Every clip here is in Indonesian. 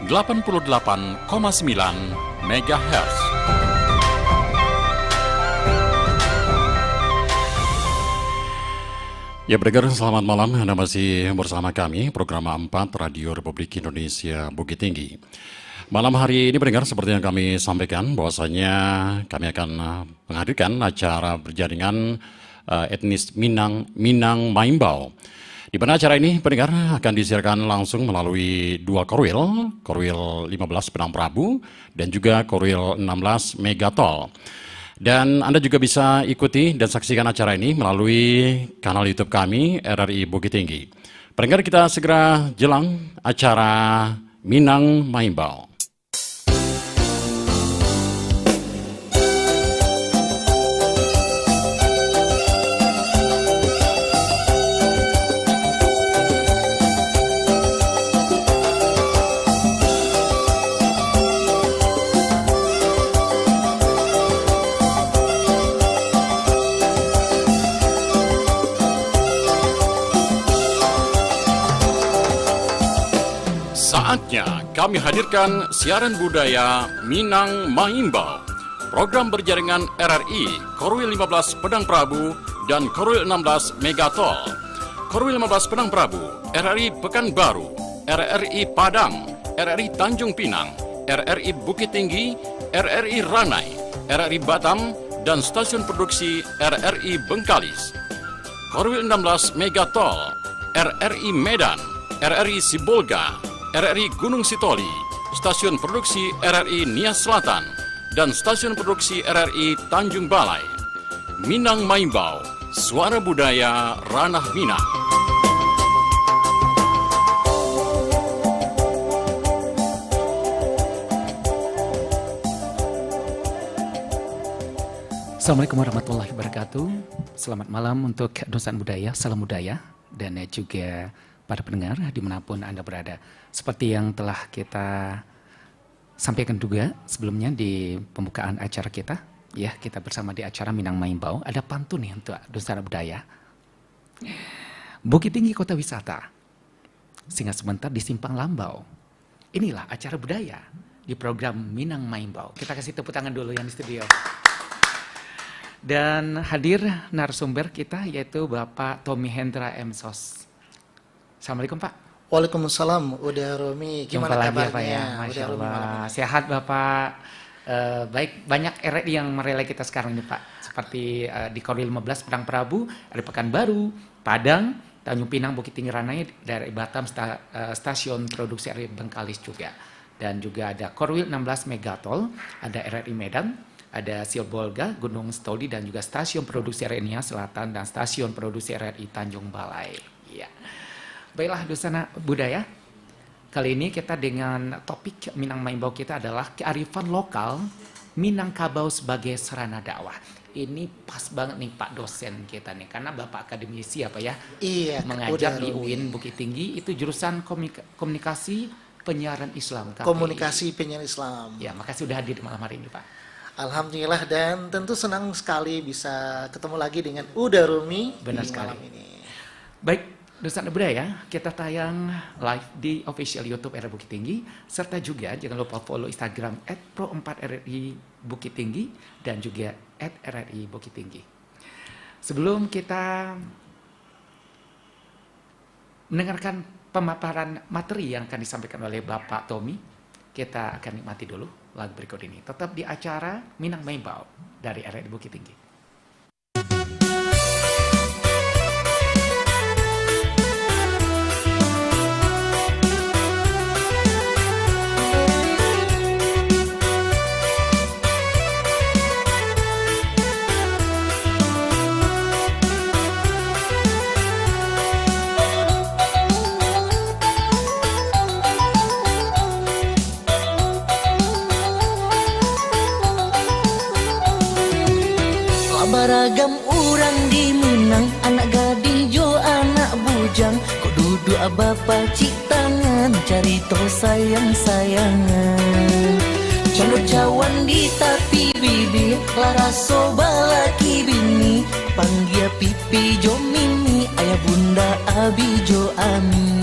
88,9 MHz. Ya, pendengar, selamat malam. Anda masih bersama kami, program 4 Radio Republik Indonesia Bukit Tinggi. Malam hari ini, pendengar, seperti yang kami sampaikan, bahwasanya kami akan menghadirkan acara berjaringan etnis Minang Maimbau. Di mana acara ini, pendengar, akan disiarkan langsung melalui dua korwil 15 Padang Prabu dan juga korwil 16 Megatol. Dan Anda juga bisa ikuti dan saksikan acara ini melalui kanal YouTube kami, RRI Bukit Tinggi. Pendengar, kita segera jelang acara Minang Maimbau. Saatnya kami hadirkan siaran budaya Minang Maimbau. Program berjaringan RRI, Korwil 15 Padang Prabu dan Korwil 16 Megatol. Korwil 15 Padang Prabu, RRI Pekanbaru, RRI Padang, RRI Tanjung Pinang, RRI Bukit Tinggi, RRI Ranai, RRI Batam, dan stasiun produksi RRI Bengkalis. Korwil 16 Megatol, RRI Medan, RRI Sibolga, RRI Gunung Sitoli, stasiun produksi RRI Nias Selatan, dan stasiun produksi RRI Tanjung Balai. Minang Maimbau, suara budaya ranah Minang. Assalamualaikum warahmatullahi wabarakatuh. Selamat malam untuk Dosan Budaya, salam budaya, dan juga para pendengar dimanapun Anda berada. Seperti yang telah kita sampaikan juga sebelumnya di pembukaan acara kita, ya, kita bersama di acara Minang Maimbau. Ada pantun nih untuk Dosan Budaya. Bukit Tinggi kota wisata, singgah sebentar di Simpang Lambau. Inilah acara budaya di program Minang Maimbau. Kita kasih tepuk tangan dulu yang di studio. Dan hadir narasumber kita yaitu Bapak Tommy Hendra M.Sos. Assalamualaikum Pak. Waalaikumsalam. Udah Romi, gimana kabarnya? Pak ya? Masya Allah. Sehat Bapak. Baik, banyak RRI yang merelai kita sekarang nih Pak. Seperti di Korwil 15 Padang Prabu, ada Pekanbaru, Padang, Tanjung Pinang, Bukit Tinggi Ranai, dari Batam, stasiun produksi RRI Bengkalis juga. Dan juga ada Korwil 16 Megatol, ada RRI Medan, ada Sibolga, Gunung Sitoli, dan juga stasiun produksi RRI Nias Selatan dan stasiun produksi RRI Tanjung Balai. Ya. Baiklah Dosana Budaya, kali ini kita dengan topik Minang Maimbau kita adalah kearifan lokal Minangkabau sebagai sarana dakwah. Ini pas banget nih Pak dosen kita nih, karena Bapak akademisi apa ya? Iya, mengajar di UIN Bukit Tinggi, itu jurusan komunikasi penyiaran Islam. Komunikasi penyiaran Islam. Ya, makasih sudah hadir malam hari ini Pak. Alhamdulillah, dan tentu senang sekali bisa ketemu lagi dengan Uda Rumi Benar di sekali. malam ini. Baik, Dosan Budaya, kita tayang live di official YouTube RRI Bukit Tinggi, serta juga jangan lupa follow Instagram @pro4rri Bukit Tinggi dan juga @rri Bukit Tinggi. Sebelum kita mendengarkan pemaparan materi yang akan disampaikan oleh Bapak Tommy, kita akan nikmati dulu lagu berikut ini. Tetap di acara Minang Maimbau dari RRI Bukit Tinggi. Baragam orang di Minang, anak gadis jo anak bujang, kok duduk bapa cik tangan, cari to sayang-sayangan. Calo cawan di tapi bibi, laraso balaki bini, panggia pipi jo mimi, ayah bunda abi jo ami.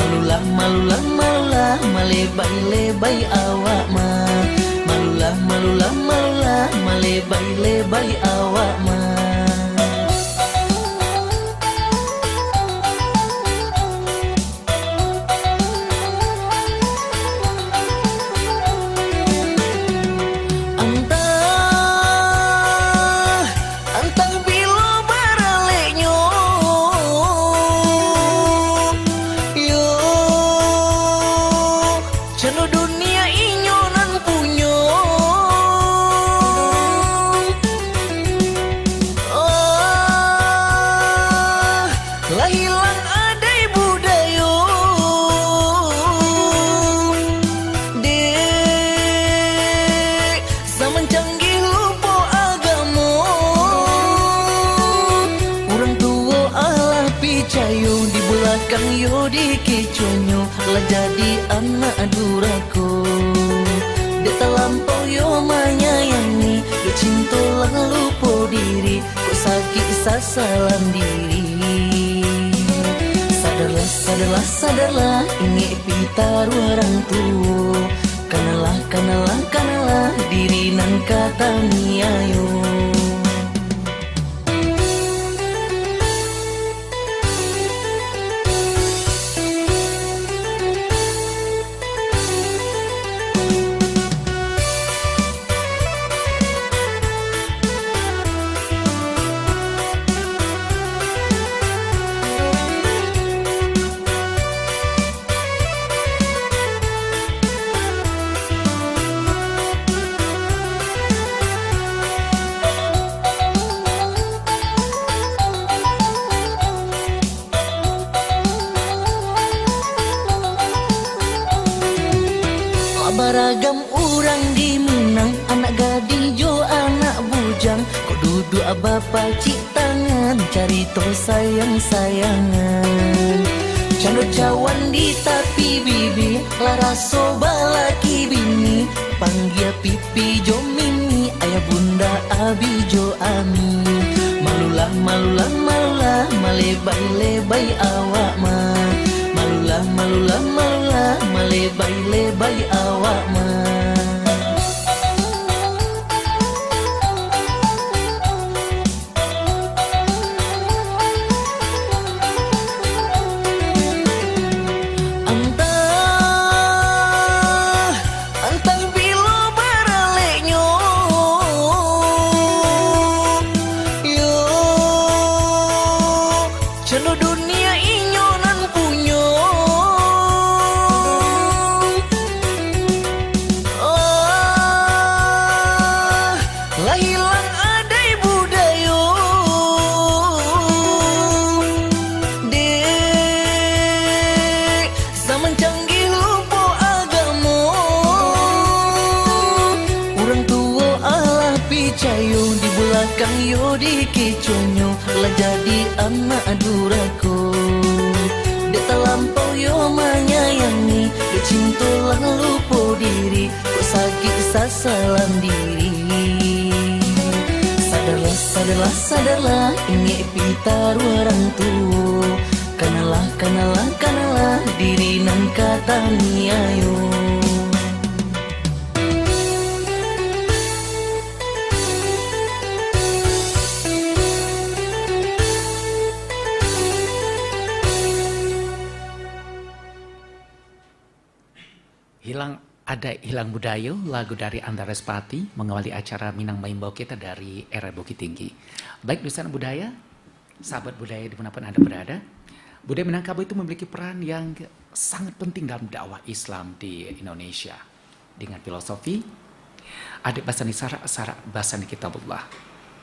Malulah, malulah, malulah, malebay-lebay awak mah. Malulah, malulah, malulah, malebay-lebay awak mah. Yo dikeconyo lah jadi anak durako. Dek terlampau yo menyayangi, yo cinta lah lupa diri, kok sakit sasalan diri. Sadarlah, sadarlah, sadarlah, ini pitar orang tua. Kanalah, kanalah, kanalah, diri nang katani ayo. Baragam orang di Minang, anak gadis jo anak bujang, kok duduk bapa cik tangan, cari to sayang-sayangan. Cando cawan di tapi bibi, laraso balaki bini, panggil pipi jo mimi, ayah bunda abi jo ami. Malulah, malulah, malulah, malebay-lebay awak mah. Malulah, malulah, malulah, malebay-lebay awak mah. Antang bilo baraleknyo, yo cendo dunia inyo nan punyo. Lah hilang adai budayo, dek zaman canggih lupa agamo. Orang tua Allah picayo, di belakang yo dikeconyo, lah jadi anak durako. Dek terlampau yo menyayangi, yo cinta lah lupa diri, kok sakit sasalan diri. Sadarlah, sadarlah, sadarlah, ini pitar orang tua. Kanalah, kanalah, kanalah, diri nang katani ayo. Hilang Budayo, lagu dari Andares Pati, mengawali acara Minang Maimbau kita dari era Bukit Tinggi. Baik dosen budaya, sahabat budaya dimanapun Anda berada, budaya Minangkabau itu memiliki peran yang sangat penting dalam dakwah Islam di Indonesia. Dengan filosofi, adat basani syarak basani kitabullah,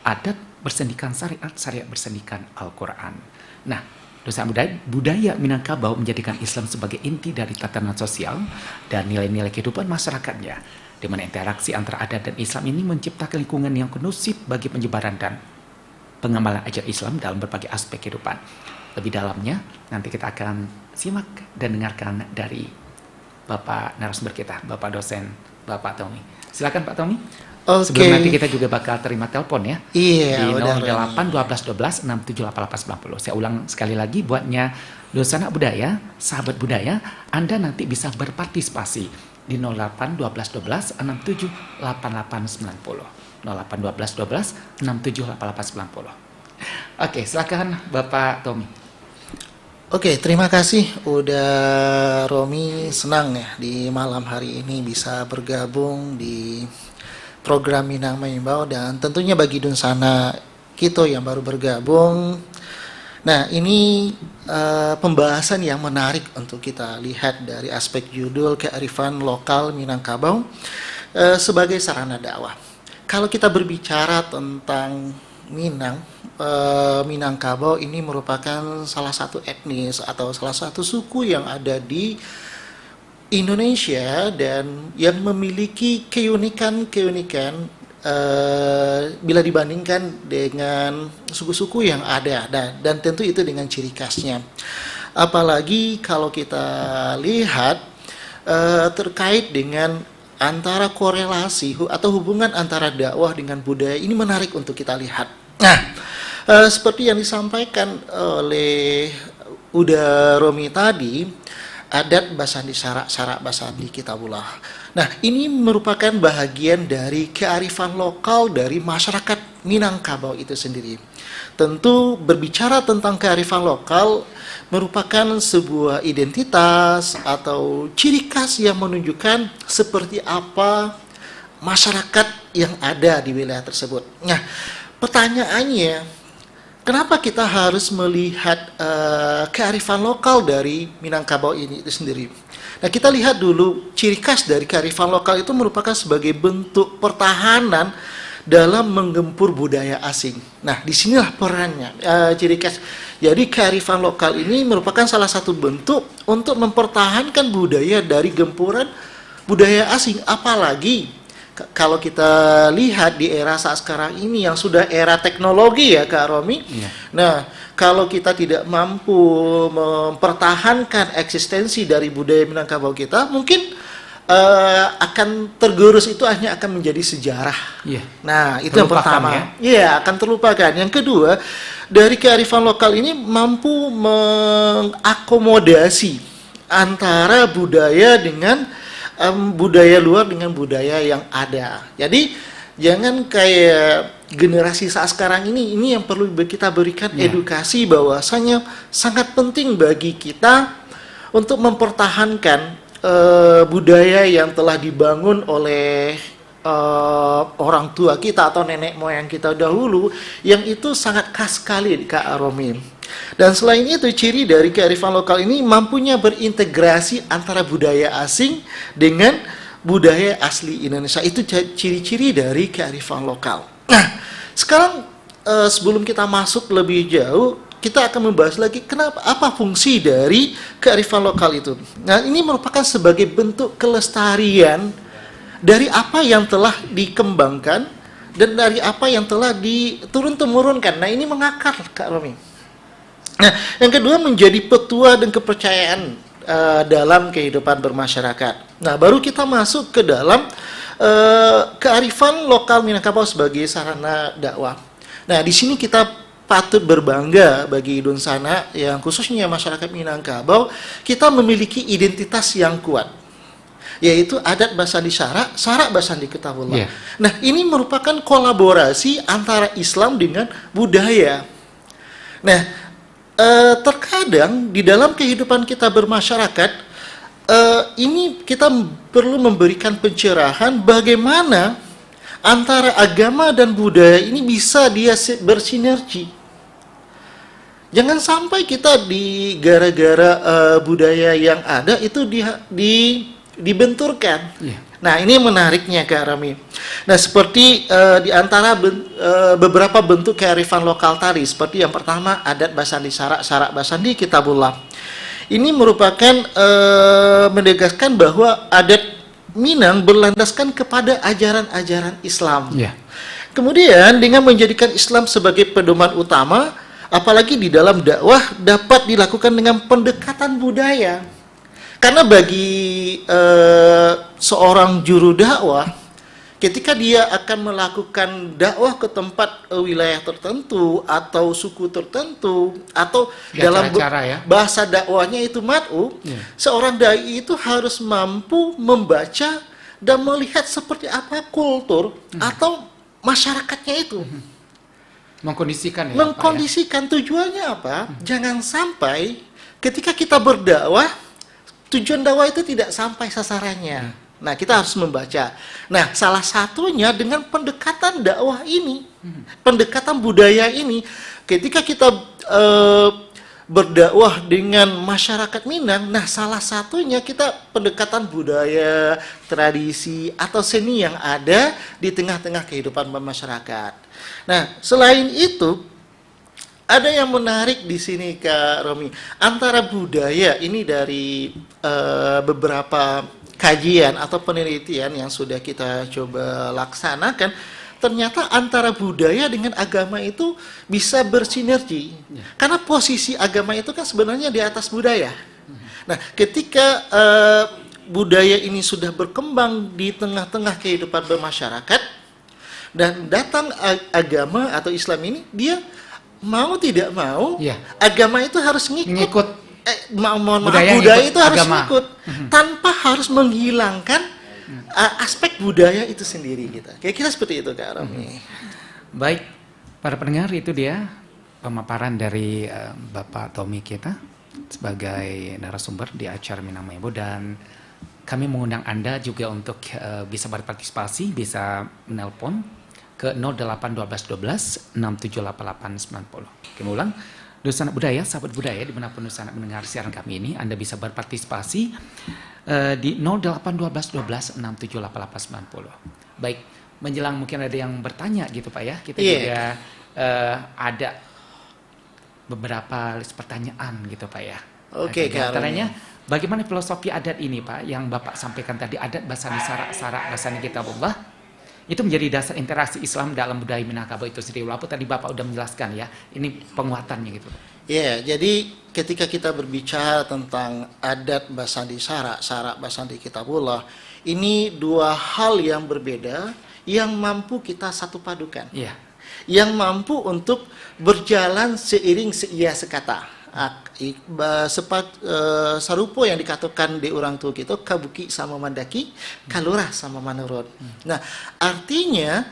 adat bersendikan syariat, syariat bersendikan Al-Quran. Nah, dosa budaya Minangkabau menjadikan Islam sebagai inti dari tatanan sosial dan nilai-nilai kehidupan masyarakatnya, di mana interaksi antara adat dan Islam ini menciptakan lingkungan yang kondusif bagi penyebaran dan pengamalan ajaran Islam dalam berbagai aspek kehidupan. Lebih dalamnya, nanti kita akan simak dan dengarkan dari Bapak narasumber kita, Bapak dosen, Bapak Tommy. Silakan Pak Tommy. Oke. Sebelum nanti kita juga bakal terima telepon ya. Iya, Di udah, 08 12 12 6788 90. Saya ulang sekali lagi buatnya Dosana Budaya, sahabat budaya, Anda nanti bisa berpartisipasi di 08 12 12 67 88 90. 08 12 12 67 88 90. Oke, silakan Bapak Tommy. Oke, terima kasih udah Romi, senang ya di malam hari ini bisa bergabung di program Minang Maimbau, dan tentunya bagi Dunsana Kito yang baru bergabung. Nah, ini pembahasan yang menarik untuk kita lihat dari aspek judul kearifan lokal Minangkabau sebagai sarana dakwah. Kalau kita berbicara tentang Minangkabau ini merupakan salah satu etnis atau salah satu suku yang ada di Indonesia dan yang memiliki keunikan bila dibandingkan dengan suku-suku yang ada, dan tentu itu dengan ciri khasnya. Apalagi kalau kita lihat terkait dengan antara korelasi atau hubungan antara dakwah dengan budaya, ini menarik untuk kita lihat. Nah, seperti yang disampaikan oleh Uda Romi tadi, adat Basandi Sarak Basandi Kitabullah. Nah, ini merupakan bahagian dari kearifan lokal dari masyarakat Minangkabau itu sendiri. Tentu berbicara tentang kearifan lokal merupakan sebuah identitas atau ciri khas yang menunjukkan seperti apa masyarakat yang ada di wilayah tersebut. Nah, pertanyaannya, kenapa kita harus melihat kearifan lokal dari Minangkabau ini itu sendiri? Nah, kita lihat dulu ciri khas dari kearifan lokal itu merupakan sebagai bentuk pertahanan dalam menggempur budaya asing. Nah, disinilah perannya, ciri khas. Jadi kearifan lokal ini merupakan salah satu bentuk untuk mempertahankan budaya dari gempuran budaya asing, apalagi kalau kita lihat di era saat sekarang ini yang sudah era teknologi ya Kak Romi. Iya. Nah, kalau kita tidak mampu mempertahankan eksistensi dari budaya Minangkabau kita, mungkin akan tergerus, itu hanya akan menjadi sejarah. Iya. Nah, itu yang Terlupakan pertama. ya. Iya, akan terlupakan. Yang kedua, dari kearifan lokal ini mampu mengakomodasi antara budaya dengan budaya luar dengan budaya yang ada. Jadi jangan kayak generasi saat sekarang ini yang perlu kita berikan edukasi bahwasanya sangat penting bagi kita untuk mempertahankan budaya yang telah dibangun oleh orang tua kita atau nenek moyang kita dahulu, yang itu sangat khas sekali Kak Romim. Dan selain itu, ciri dari kearifan lokal ini mampunya berintegrasi antara budaya asing dengan budaya asli Indonesia. Itu ciri-ciri dari kearifan lokal. Nah, sekarang sebelum kita masuk lebih jauh, kita akan membahas lagi apa fungsi dari kearifan lokal itu. Nah, ini merupakan sebagai bentuk kelestarian dari apa yang telah dikembangkan dan dari apa yang telah diturun-temurunkan. Nah, ini mengakar Kak Romi. Nah, yang kedua menjadi petua dan kepercayaan dalam kehidupan bermasyarakat. Nah, baru kita masuk ke dalam kearifan lokal Minangkabau sebagai sarana dakwah. Nah, di sini kita patut berbangga bagi Dunsana yang khususnya masyarakat Minangkabau, kita memiliki identitas yang kuat, yaitu adat Basandi Sarak Basandi Kitabullah. Yeah. Nah, ini merupakan kolaborasi antara Islam dengan budaya. Nah, terkadang di dalam kehidupan kita bermasyarakat, ini kita perlu memberikan pencerahan bagaimana antara agama dan budaya ini bisa dia bersinergi. Jangan sampai kita gara-gara budaya yang ada itu dibenturkan. Yeah. Nah, ini menariknya Kak Rami. Nah, seperti di antara beberapa bentuk kearifan lokal tadi, seperti yang pertama adat Basandi Sarak Basandi Kitabullah. Ini merupakan menegaskan bahwa adat Minang berlandaskan kepada ajaran-ajaran Islam. Yeah. Kemudian dengan menjadikan Islam sebagai pedoman utama, apalagi di dalam dakwah dapat dilakukan dengan pendekatan budaya. Karena bagi seorang juru dakwah, ketika dia akan melakukan dakwah ke tempat wilayah tertentu atau suku tertentu atau Ya, dalam cara-cara ya. bahasa dakwahnya itu mad'u, Ya. seorang dai itu harus mampu membaca dan melihat seperti apa kultur atau masyarakatnya itu. Mengkondisikan ya, Pak, ya? Mengkondisikan tujuannya apa? Jangan sampai ketika kita berdakwah, tujuan dakwah itu tidak sampai sasarannya. Nah, kita harus membaca. Nah, salah satunya dengan pendekatan dakwah ini, pendekatan budaya ini. Ketika kita berdakwah dengan masyarakat Minang, nah salah satunya kita pendekatan budaya, tradisi, atau seni yang ada di tengah-tengah kehidupan masyarakat. Nah, selain itu, ada yang menarik di sini Kak Romi, antara budaya ini dari beberapa kajian atau penelitian yang sudah kita coba laksanakan, ternyata antara budaya dengan agama itu bisa bersinergi. Karena posisi agama itu kan sebenarnya di atas budaya. Nah, ketika budaya ini sudah berkembang di tengah-tengah kehidupan bermasyarakat, dan datang agama atau Islam ini, dia mau tidak mau, Iya. agama itu harus Ngikut budaya itu harus agama. ngikut, tanpa harus menghilangkan aspek budaya itu sendiri gitu. Kira-kira seperti itu Kak Romi. Baik, para pendengar, itu dia pemaparan dari Bapak Tommy kita sebagai narasumber di acara Minang Maibo, dan kami mengundang Anda juga untuk bisa berpartisipasi, bisa menelpon ke 0812 12 678890. Kami ulang, Dusun Anak Budaya, sahabat budaya dimanapun Dusun Anak mendengar siaran kami ini, Anda bisa berpartisipasi di 0812 12 678890. Baik, menjelang mungkin ada yang bertanya gitu Pak ya, kita juga ada beberapa pertanyaan gitu Pak ya. Oke, Di Kak antaranya, bagaimana filosofi adat ini Pak yang Bapak sampaikan tadi, adat basani syarak basani kitabullah, itu menjadi dasar interaksi Islam dalam budaya Minangkabau itu sendiri. Walaupun tadi Bapak udah menjelaskan ya, ini penguatannya gitu. Ya, jadi ketika kita berbicara tentang adat basandi syarak basandi kitabullah, ini dua hal yang berbeda yang mampu kita satu padukan. Iya. Yang mampu untuk berjalan seiring seia sekata. Sarupo yang dikatakan di orang tua kita, kabuki sama mandaki, kalurah sama manurut. Nah, artinya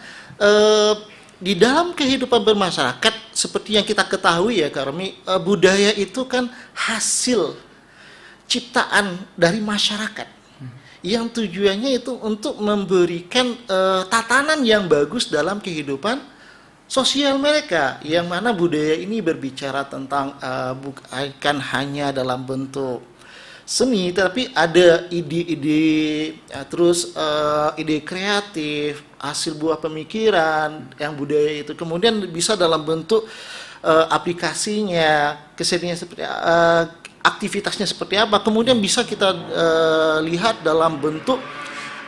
di dalam kehidupan bermasyarakat seperti yang kita ketahui ya Kak Romi, budaya itu kan hasil ciptaan dari masyarakat yang tujuannya itu untuk memberikan tatanan yang bagus dalam kehidupan sosial mereka, yang mana budaya ini berbicara tentang bukan hanya dalam bentuk seni, tapi ada ide-ide, terus ide kreatif, hasil buah pemikiran yang budaya itu kemudian bisa dalam bentuk aplikasinya, kesenian seperti aktivitasnya seperti apa, kemudian bisa kita lihat dalam bentuk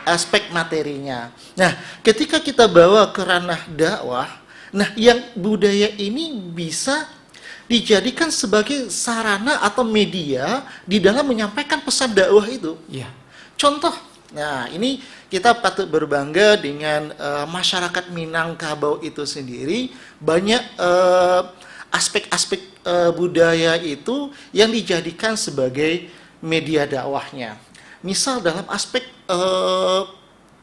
aspek materinya. Nah, ketika kita bawa ke ranah dakwah, nah, yang budaya ini bisa dijadikan sebagai sarana atau media di dalam menyampaikan pesan dakwah itu. Iya. Contoh, nah ini kita patut berbangga dengan masyarakat Minangkabau itu sendiri, banyak aspek-aspek budaya itu yang dijadikan sebagai media dakwahnya. Misal dalam aspek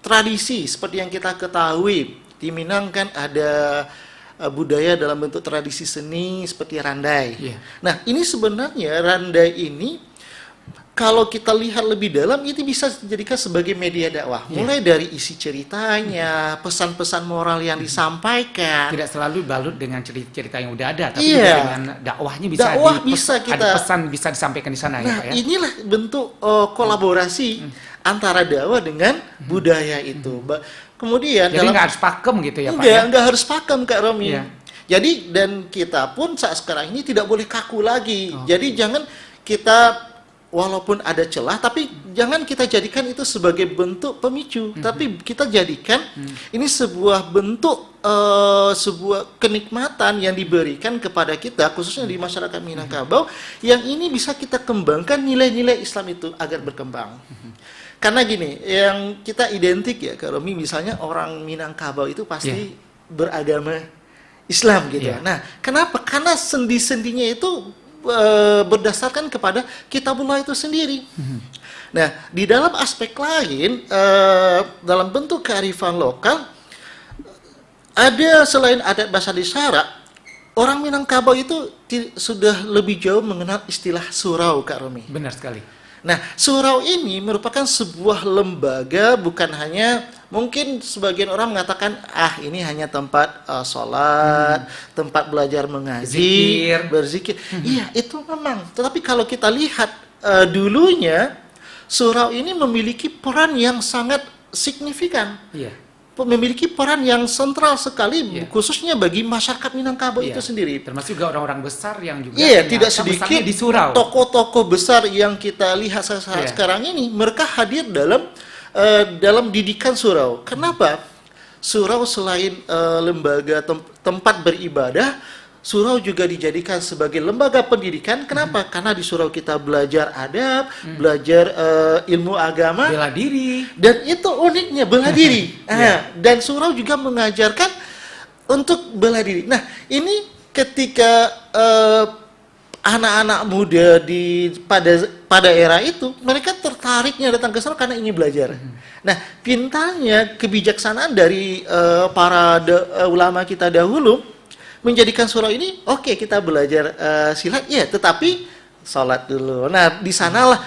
tradisi, seperti yang kita ketahui, di Minang kan ada budaya dalam bentuk tradisi seni seperti randai. Yeah. Nah, ini sebenarnya randai ini kalau kita lihat lebih dalam, itu bisa dijadikan sebagai media dakwah. Mulai dari isi ceritanya, pesan-pesan moral yang disampaikan. Tidak selalu balut dengan cerita yang udah ada, tapi juga Iya. dengan dakwahnya bisa, Dakwah bisa kita- ada pesan bisa disampaikan di sana ya Nah, Pak ya. inilah bentuk kolaborasi antara dakwah dengan budaya itu. Kemudian Jadi nggak harus pakem gitu ya Pak ya. enggak harus pakem Kak Romi. Iya. Jadi dan kita pun saat sekarang ini tidak boleh kaku lagi. Jadi jangan kita walaupun ada celah, tapi jangan kita jadikan itu sebagai bentuk pemicu, tapi kita jadikan ini sebuah bentuk sebuah kenikmatan yang diberikan kepada kita, khususnya di masyarakat Minangkabau, yang ini bisa kita kembangkan nilai-nilai Islam itu agar berkembang. karena gini, yang kita identik ya Kak Romi, misalnya orang Minangkabau itu pasti beragama Islam gitu. Iya. Nah, kenapa? Karena sendi-sendinya itu berdasarkan kepada Kitabullah itu sendiri. Nah, di dalam aspek lain, dalam bentuk kearifan lokal, ada selain adat bahasa isyarat, orang Minangkabau itu sudah lebih jauh mengenal istilah surau, Kak Romi. Benar sekali. Nah, surau ini merupakan sebuah lembaga, bukan hanya mungkin sebagian orang mengatakan ini hanya tempat sholat, tempat belajar mengaji, Zikir. berzikir. Iya, itu memang. Tetapi kalau kita lihat dulunya, surau ini memiliki peran yang sangat signifikan. Iya. Memiliki peran yang sentral sekali, Iya. khususnya bagi masyarakat Minangkabau itu sendiri. Termasuk juga orang-orang besar yang juga Iya, ternyata tidak sedikit besarnya di surau. tokoh-tokoh besar yang kita lihat Iya. sekarang ini, mereka hadir dalam didikan surau. Kenapa? Surau selain lembaga tempat beribadah, surau juga dijadikan sebagai lembaga pendidikan. Kenapa? Karena di surau kita belajar adab, belajar ilmu agama, Bela diri. dan itu uniknya bela diri. Dan surau juga mengajarkan untuk bela diri. Nah, ini ketika anak-anak muda pada era itu, mereka tertariknya datang ke surau karena ingin belajar. Nah, pintarnya kebijaksanaan dari para ulama kita dahulu menjadikan surau ini, oke, kita belajar silat, ya, tetapi sholat dulu. Nah, di sanalah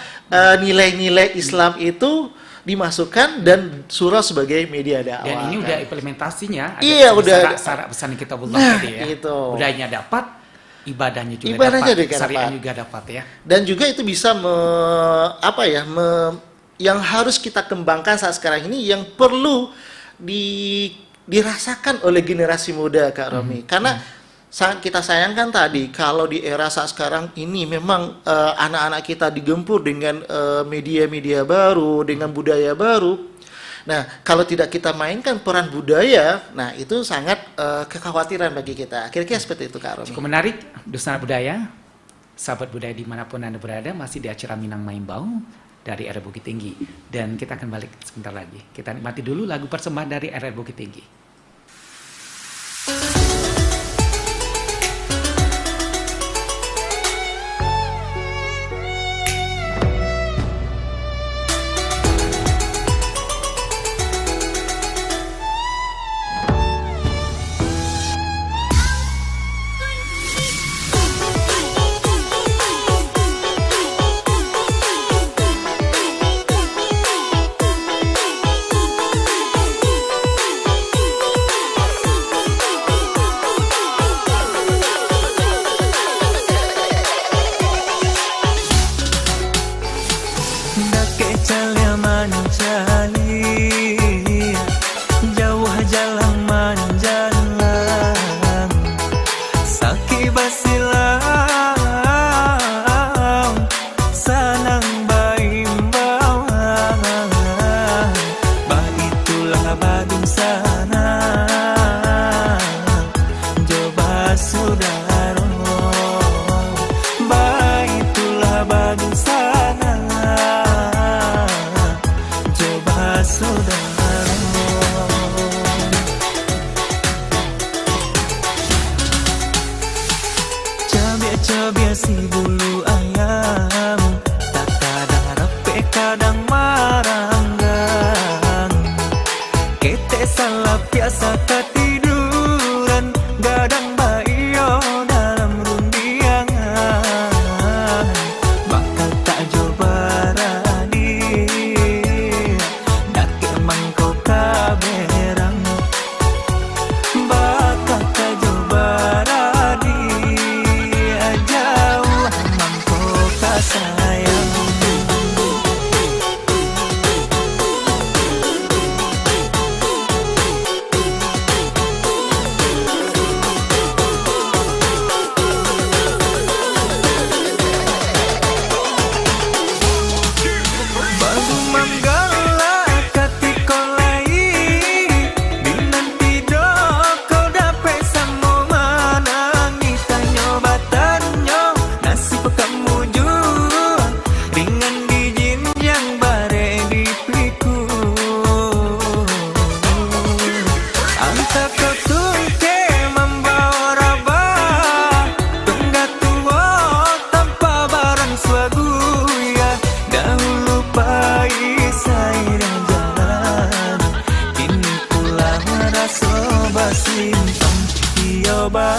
nilai-nilai Islam itu dimasukkan dan surau sebagai media dakwah. Dan ini udah implementasinya. Iya, udah. Syarat pesan Kitabullah Nah, tadi ya. itu. Budayanya dapat, ibadahnya juga Ibadahnya dapat, juga syariahnya dapat. juga dapat ya. Dan juga itu bisa yang harus kita kembangkan saat sekarang ini, yang perlu dirasakan oleh generasi muda, Kak Romi. Karena sangat kita sayangkan tadi, kalau di era saat sekarang ini memang anak-anak kita digempur dengan media-media baru, dengan budaya baru. Nah, kalau tidak kita mainkan peran budaya, nah itu sangat kekhawatiran bagi kita. Kira-kira seperti itu, Kak Romi. Cukup menarik, Dusun Budaya, sahabat budaya dimanapun Anda berada, masih di acara Minang Maimbau dari RR Bukit Tinggi. Dan kita akan balik sebentar lagi. Kita nikmati dulu lagu persembahan dari RR Bukit Tinggi. Si bulu ayam tak kadang rapi kadang maranggang kete salah biasa ketiduran gadang bayo dalam rundiangan bakal tak jobarani dak emang kau kaberang bakal tak jobarani sayang. Anta ketung ke membawa raba, tonggak tua tanpa barang swagu ya. Dahulu pahit saya jalan, kini pulang rasa basimpang. Iyo ba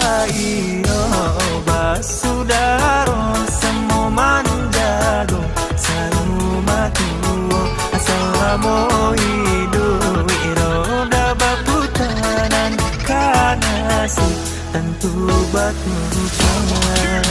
sudaro semua manjado saruma tuo asalamu hidup iroda baputanan kanasi tentu batu tangan.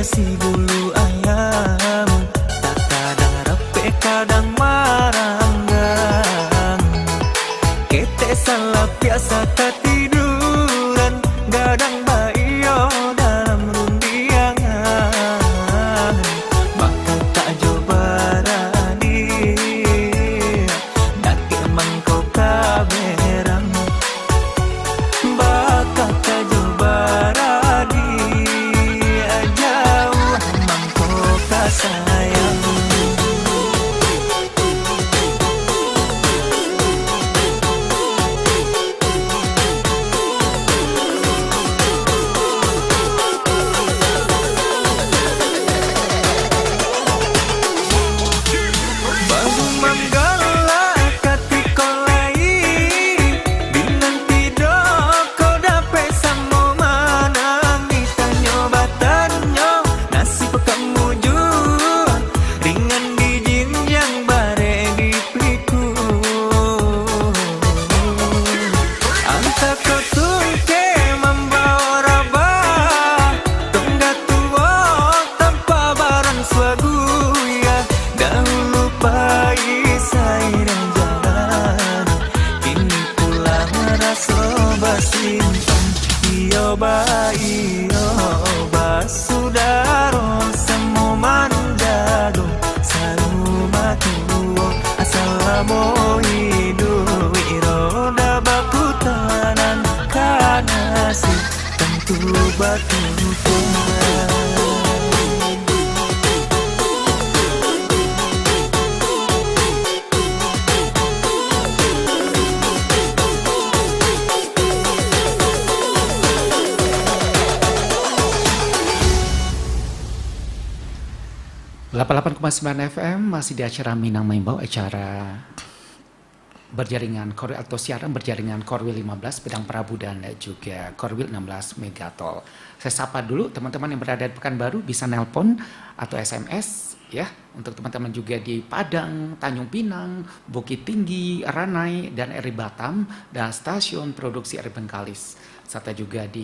Si bulu ayam tak kadang rapi kadang maranggang, kete salah biasa ketiduran gadang bayo dalam rundiangan. Bakal tak coba rani dake mangkau kaberang, bakal tak coba rani sayang. Baru manggala katiko lai binan tidur kau dapat sama manang ditanyo batanyo nasi pekamu ringan di jinjang bare di piku. Anta ketung ke membawa raba, tonggak tua tanpa barang swagu ya. Dahulu pahit saya jalan, kini pulang rasa basimpang. Iyo ba sudaro semua manjado saruma tuo asalamu hidup iroda bakutanan kanasi tentu batu tangan. 88,9 FM masih di acara Minang Maimbau, acara berjaringan Korwil atau siaran berjaringan Korwil 15 Pedang Prabu dan juga Korwil 16 Megatol. Saya sapa dulu teman-teman yang berada di Pekanbaru, bisa nelpon atau SMS ya, untuk teman-teman juga di Padang, Tanjung Pinang, Bukit Tinggi, Ranai dan RI Batam dan stasiun produksi RI Bengkalis, serta juga di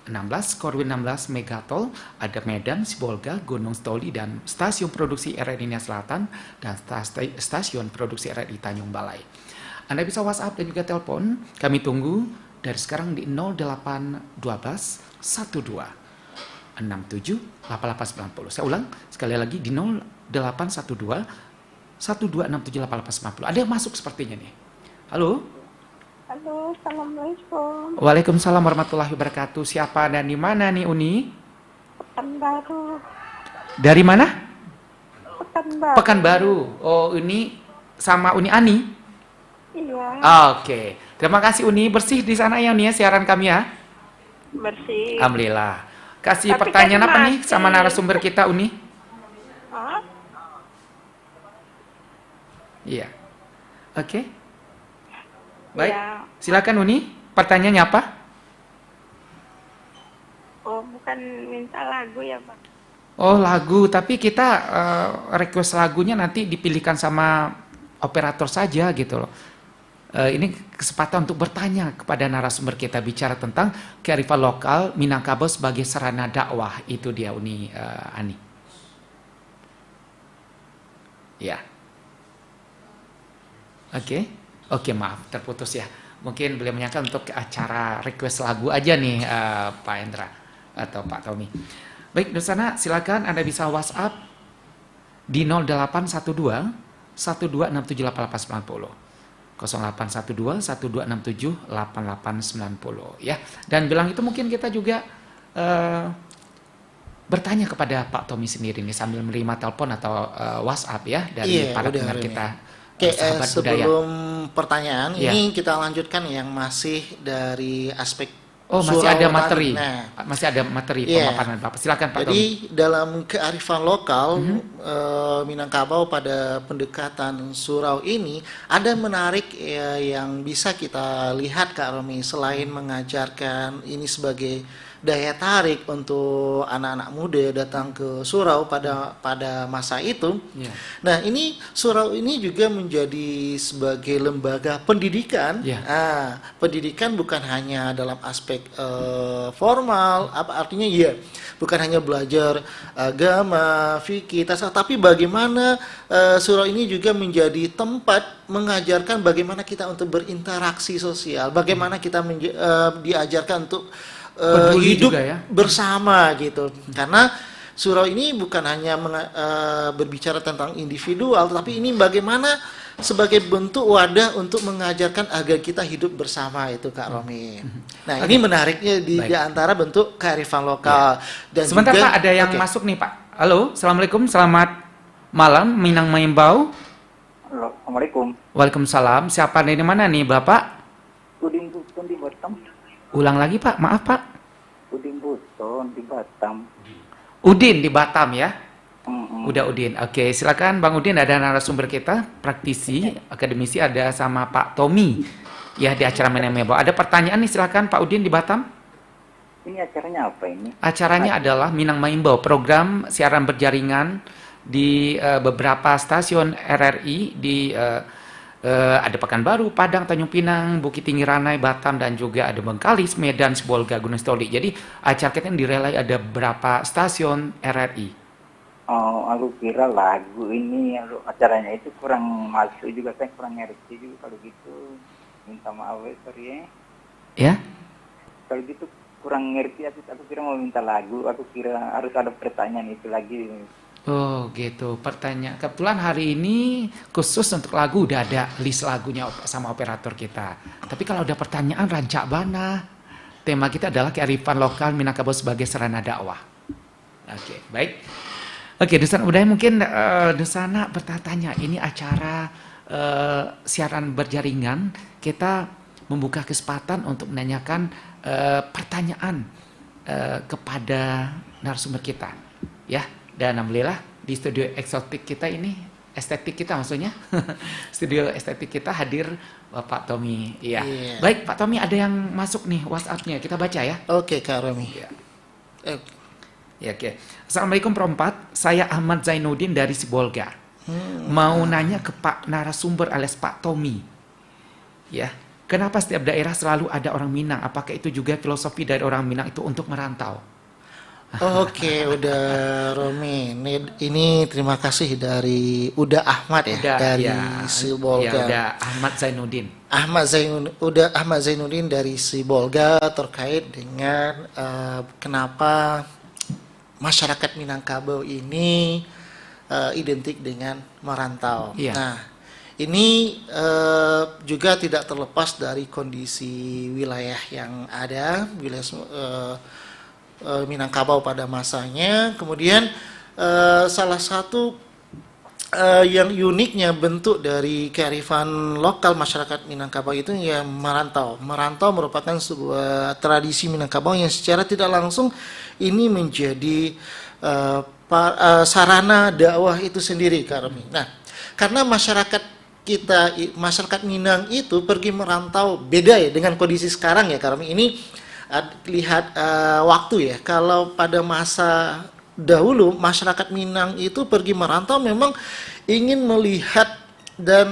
16 Korwil 16 Megatol ada Medan, Sibolga, Gunung Stoli dan stasiun produksi RRI Nia Selatan dan stasiun produksi RRI Tanjung Balai. Anda bisa WhatsApp dan juga telepon. Kami tunggu dari sekarang di 0812 12 67 8890. Saya ulang sekali lagi di 0812 1267 8890. Ada yang masuk sepertinya nih. Halo. Halo, Assalamualaikum. Waalaikumsalam warahmatullahi wabarakatuh. Siapa dan di mana nih Uni? Pekanbaru. Dari mana? Pekanbaru. Pekanbaru. Oh, ini sama Uni Ani? Iya, Oke. Terima kasih Uni. Bersih di sana ya Uni ya siaran kami ya. bersih. Alhamdulillah. Kasih Tapi pertanyaan kan apa nih masih. sama narasumber kita Uni? Hah? Iya. Oke. Baik. Ya. Silakan Uni. Pertanyaannya apa? Oh, bukan minta lagu ya, Pak? Oh, lagu. Tapi kita request lagunya nanti dipilihkan sama operator saja gitu loh. Ini kesempatan untuk bertanya kepada narasumber kita bicara tentang kearifan lokal Minangkabau sebagai sarana dakwah. Itu dia Uni Ani. Ya. Oke, maaf terputus ya. Mungkin beliau menyangka untuk acara request lagu aja nih Pak Hendra atau Pak Tommy. Baik, di sana silakan Anda bisa WhatsApp di 0812 12678890. 0812 1267 8890 ya. Dan bilang itu mungkin kita juga bertanya kepada Pak Tommy sendiri nih sambil menerima telepon atau WhatsApp ya dari para udah, pendengar Remy. kita. Oke, Sahabat budaya. sebelum pertanyaan Iya. ini kita lanjutkan yang masih dari aspek Oh, masih surau ada tadi. materi. Nah, Masih ada materi Iya. pemaparan Bapak. Silakan Pak Tommy. jadi dalam kearifan lokal Minangkabau pada pendekatan surau ini ada menarik yang bisa kita lihat Kak Romi selain mengajarkan ini sebagai daya tarik untuk anak-anak muda datang ke surau pada masa itu. Iya. Nah, ini surau ini juga menjadi sebagai lembaga pendidikan. Iya. Pendidikan bukan hanya dalam aspek formal, apa artinya ya, bukan hanya belajar agama, fikih, tasawuf, tapi bagaimana surau ini juga menjadi tempat mengajarkan bagaimana kita untuk berinteraksi sosial, bagaimana kita diajarkan untuk Peduli hidup juga ya. bersama gitu. Karena surau ini bukan hanya berbicara tentang individual, tapi ini bagaimana sebagai bentuk wadah untuk mengajarkan agar kita hidup bersama itu Kak Romi. Nah, ini menariknya di Baik. antara bentuk kearifan lokal. Dan Sebentar juga, Pak, ada yang oke. masuk nih Pak. Halo, Assalamualaikum, selamat malam Minang Maimbau. Halo, Assalamualaikum. Waalaikumsalam. Siapa dari mana nih Bapak? Udin Buton di Batam. Ulang lagi Pak, maaf Pak. Udin Buton di Batam. Udin di Batam ya. Mm-mm. Udah Udin. Oke, silakan Bang Udin, ada narasumber kita, praktisi, akademisi, ada sama Pak Tommy ya di acara Minang Maimbau. Ada pertanyaan nih, silakan Pak Udin di Batam. Ini acaranya apa ini? Acaranya adalah Minang Maimbau, program siaran berjaringan di beberapa stasiun RRI di ada Pekanbaru, Padang, Tanjung Pinang, Bukit Tinggi, Ranai, Batam, dan juga ada Bengkalis, Medan, Sibolga, Gunung Sitoli. Jadi acara kita ini direlay ada beberapa stasiun RRI. Oh, aku kira lagu ini acaranya itu kurang masuk juga, saya kurang ngerti juga kalau gitu. Minta maaf ya, sorry ya. Ya, Kalau gitu kurang ngerti, aku kira mau minta lagu, aku kira harus ada pertanyaan itu lagi. oh gitu. Pertanyaan. Kebetulan hari ini khusus untuk lagu udah ada list lagunya sama operator kita. Tapi kalau ada pertanyaan rancak bana. Tema kita adalah kearifan lokal Minangkabau sebagai sarana dakwah. Oke, baik. Oke, Dusan Udaya mungkin Dusana bertanya, ini acara siaran berjaringan, kita membuka kesempatan untuk menanyakan pertanyaan kepada narasumber kita, ya. Dan alhamdulillah di studio eksotik kita ini, estetik kita maksudnya, studio estetik kita hadir Pak Tommy, iya. Iya. Baik, Pak Tommy, ada yang masuk nih WhatsApp-nya, kita baca ya. Oke Kak Romi. Ya. Ya, oke. Assalamualaikum Perempat, saya Ahmad Zainuddin dari Sibolga. Mau nanya ke Pak narasumber alias Pak Tommy. Ya, kenapa setiap daerah selalu ada orang Minang? Apakah itu juga filosofi dari orang Minang itu untuk merantau? Oke, udah Romi. Ini terima kasih dari Uda Ahmad ya, dari Sibolga. Ya, udah Ahmad Zainuddin. Ahmad Zainuddin dari Sibolga terkait dengan kenapa masyarakat Minangkabau ini identik dengan merantau. Iya. Nah, ini juga tidak terlepas dari kondisi wilayah yang ada, wilayah Minangkabau pada masanya. Kemudian salah satu yang uniknya bentuk dari kearifan lokal masyarakat Minangkabau itu ya merantau. Merantau merupakan sebuah tradisi Minangkabau yang secara tidak langsung ini menjadi sarana dakwah itu sendiri, Kak Romi. Nah, karena masyarakat Minang itu pergi merantau, beda ya dengan kondisi sekarang ya, Kak Romi. Ini lihat waktu ya. Kalau pada masa dahulu masyarakat Minang itu pergi merantau memang ingin melihat dan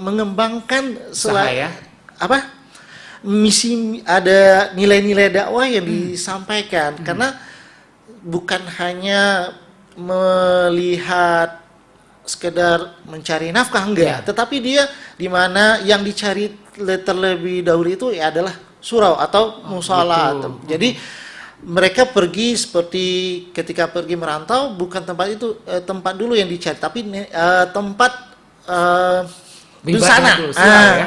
mengembangkan misi, ada nilai-nilai dakwah yang disampaikan, karena bukan hanya melihat sekedar mencari nafkah, enggak, tetapi dia di mana yang dicari terlebih dahulu itu ya adalah surau atau musala. Jadi mereka pergi seperti ketika pergi merantau, bukan tempat itu tempat dulu yang dicari, tapi tempat di sana,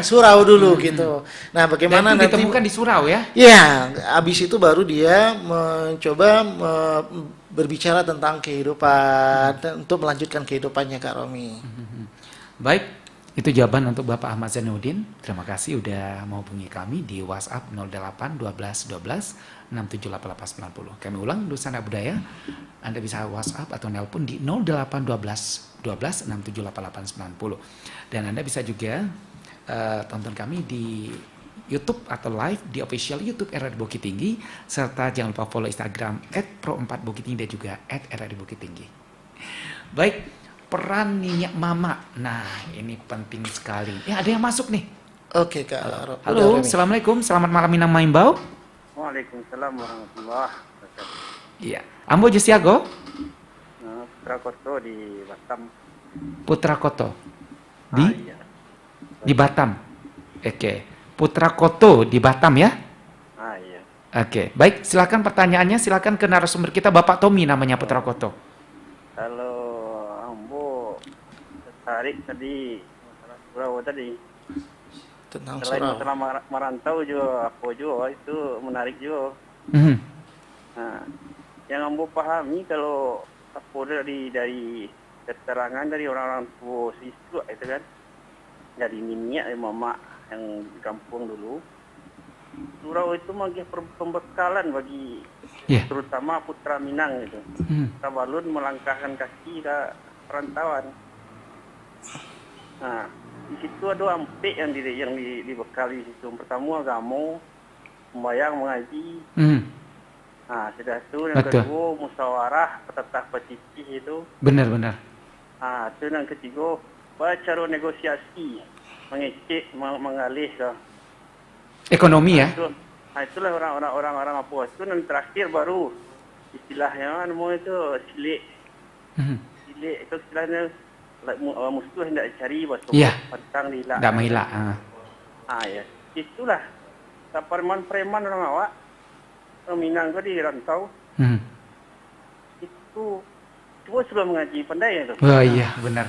surau dulu gitu. Nah, bagaimana dan itu nanti ditemukan di surau ya? Ya, habis itu baru dia mencoba berbicara tentang kehidupan untuk melanjutkan kehidupannya, Kak Romi. Baik, itu jawaban untuk Bapak Ahmad Zainuddin. Terima kasih udah menghubungi kami di WhatsApp 08 12 12 678890. Kami ulang, Nusantara Budaya. Anda bisa WhatsApp atau nelpon di 08 12 12 678890. Dan Anda bisa juga tonton kami di YouTube atau live di official YouTube RRI Bukit Tinggi, serta jangan lupa follow Instagram @pro4bukittinggi dan juga @RRI Bukit Tinggi. Baik, peran Nyiak Mama. Nah, ini penting sekali. Ada yang masuk nih. Oke, Kak. Halo, Assalamualaikum. Selamat malam Minang Maimbau. Waalaikumsalam warahmatullahi wabarakatuh. Iya. Ambo Jesiago? Putra Koto di Batam. Putra Koto. Di Batam. Oke. Putra Koto di Batam ya? Iya. Oke. Baik, silakan pertanyaannya, silakan ke narasumber kita, Bapak Tommy namanya Putra Koto. Kalau Ambo tertarik tadi masalah surau tadi. Tentang Selain surau. masalah merantau juga, apa juga itu menarik juga. Nah, yang Ambo pahami kalau apa dari keterangan dari orang-orang tua siswa itu kan, dari nenek mama yang di kampung dulu, surau itu bagi pembekalan bagi terutama putra Minang itu. Tabalun melangkahkan kaki ke perantauan. Nah, di situ ada ampek yang dibekali di situ. Pertama agama, membayang, mengaji. Nah, sudah itu yang kedua musyawarah, petetah petisi itu. Benar. Nah, itu yang ketiga cara negosiasi, mengecek, mengalih ke ekonomi ya. Itulah orang-orang apa itu. Dan terakhir baru istilahnya itu silik. Silik itu istilahnya musuh hendak dicari batu pantang dilak. Tidak menghilak. Ya. Itulah preman orang awak Minang itu di rantau. Itu coba sudah mengaji pandai itu. Oh iya, benar.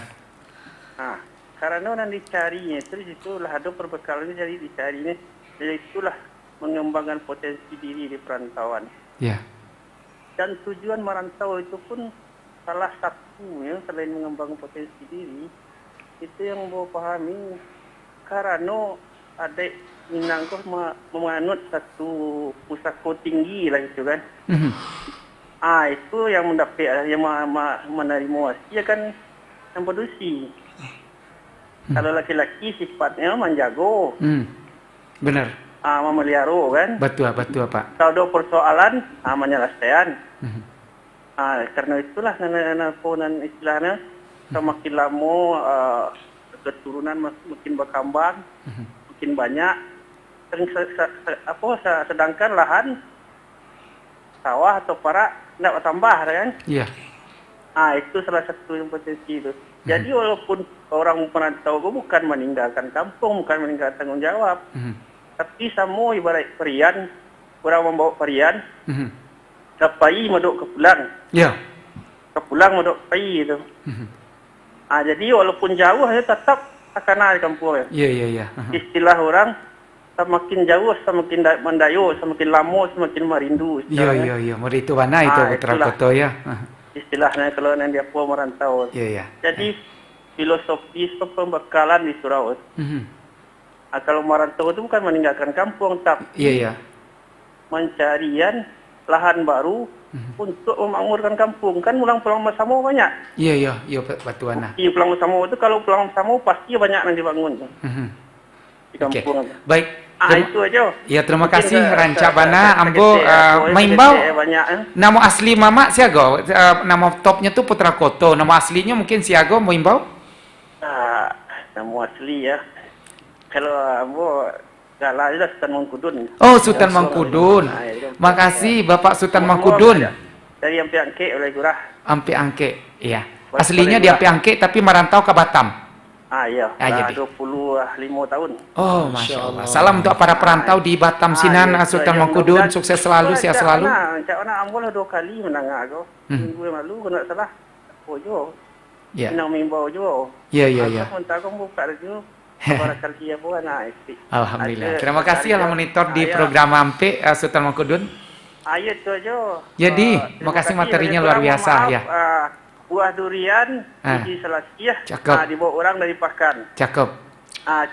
Nah, karena orang dicarinya itulah ada perbekalan jadi dicarinya. Jadi itulah mengembangkan potensi diri di perantauan. Ya. Dan tujuan merantau itu pun salah satunya selain mengembangkan potensi diri, itu yang mau pahami karena ada Minang kok menganut satu pusako tinggi lah itu kan. Itu yang mendapat yang menerima wasiat kan yang produksi. Kalau laki-laki sifatnya menjago. Benar. Memelihara kan. Betul Pak. Kalau ada persoalan menyelesaikan. Karena itulah ponan istilahnya semakin lama keturunan makin berkembang, makin banyak. Sedangkan lahan sawah atau parak tidak bertambah kan? Iya. Itu salah satu yang potensi itu. Jadi walaupun orang perantau itu bukan meninggalkan kampung, bukan meninggalkan tanggung jawab, tapi semua ibarat perian, orang membawa perian, kepai maduk ke pulang. Iya. Ke pulang maduk pai itu. Jadi walaupun jauh tetap akan ada kampung. Iya. Istilah orang semakin jauh, semakin mendayu, semakin lama, semakin merindu. Iya. Mau itu mana itu Putra Koto ya. istilahnya kalau yang dia merantau. Iya. Jadi filosofi pembekalan di Surau. Kalau merantau itu bukan meninggalkan kampung, tapi Iya. mencarian lahan baru untuk memakmurkan kampung. Kan pulang bersama banyak. Iya batuan. Di pulang bersama itu kalau pulang bersama pasti banyak yang dibangun di Oke. kampung. Baik. Itu aja. Ya, terima Mungkin kasih ke- Rancabana ke- Ambo ke- Maimbau. banyak. Nama asli Mama siago, nama topnya tuh Putra Koto. Nama aslinya mungkin siago Maimbau. Nama asli ya. Kalau Ambo Galah itu Sultan Mangkudun. Oh, Sultan Mangkudun. Nah, itu. Makasih Bapak Sultan Ambo Mangkudun. Dari Ampe Angke oleh Gurah. Ampe Angke, iya. Boleh, Aslinya boleh, di Ampe Angke tapi merantau ke Batam. Iya. Jadi. 25 tahun. Oh, Masya Allah. Salam untuk para perantau di Batam Sinan, iya, Sultan iya, Mangkudun. mudah-mudahan. Sukses selalu, sehat selalu. Cak Wana Ambo lah 2 kali menang aku. Minggu yang lalu kalau tak salah. Oh jo. Ya. Menang Mimbau jo. Iya. Aku minta kamu buka radio. Barangkali ya buat Alhamdulillah. Terima kasih yang monitor di program Ampe Sultan Mangkudun. Ayo itu aja. Jadi, Terima makasih kasih. materinya Banyak luar orang, biasa, mohon ya. maaf, buah durian biji selasiah Cakep. dibawa orang dari pakan. Cakep.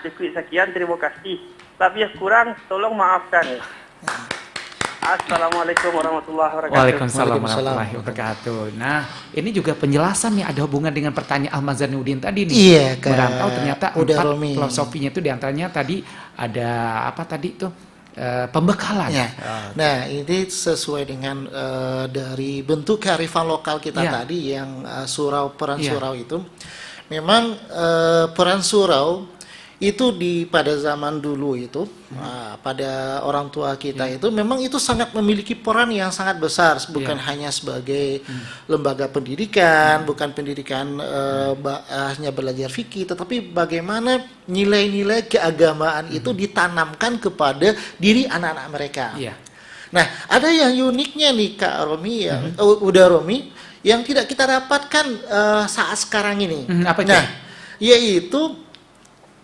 Cukup sekian, terima kasih. Tapi yang kurang tolong maafkan. Assalamualaikum warahmatullahi wabarakatuh. Waalaikumsalam warahmatullahi wabarakatuh. Nah, ini juga penjelasan nih, ada hubungan dengan pertanyaan Ahmad Zainuddin tadi nih. Iya, Kak. Merantau ternyata Udah, 4 Romi. filosofinya itu diantaranya tadi ada apa tadi tuh? Pembekalan. Ya. Nah, ini sesuai dengan dari bentuk kearifan lokal kita Ya. tadi yang peran Ya. surau itu. Memang peran surau itu pada zaman dulu itu pada orang tua kita itu memang itu sangat memiliki peran yang sangat besar, bukan hanya sebagai lembaga pendidikan, bukan pendidikan hanya belajar fikih, tetapi bagaimana nilai-nilai keagamaan itu ditanamkan kepada diri anak-anak mereka. Iya. Nah, ada yang uniknya nih Kak Romi yang udah Romi yang tidak kita dapatkan saat sekarang ini. Apa itu? Nah, yaitu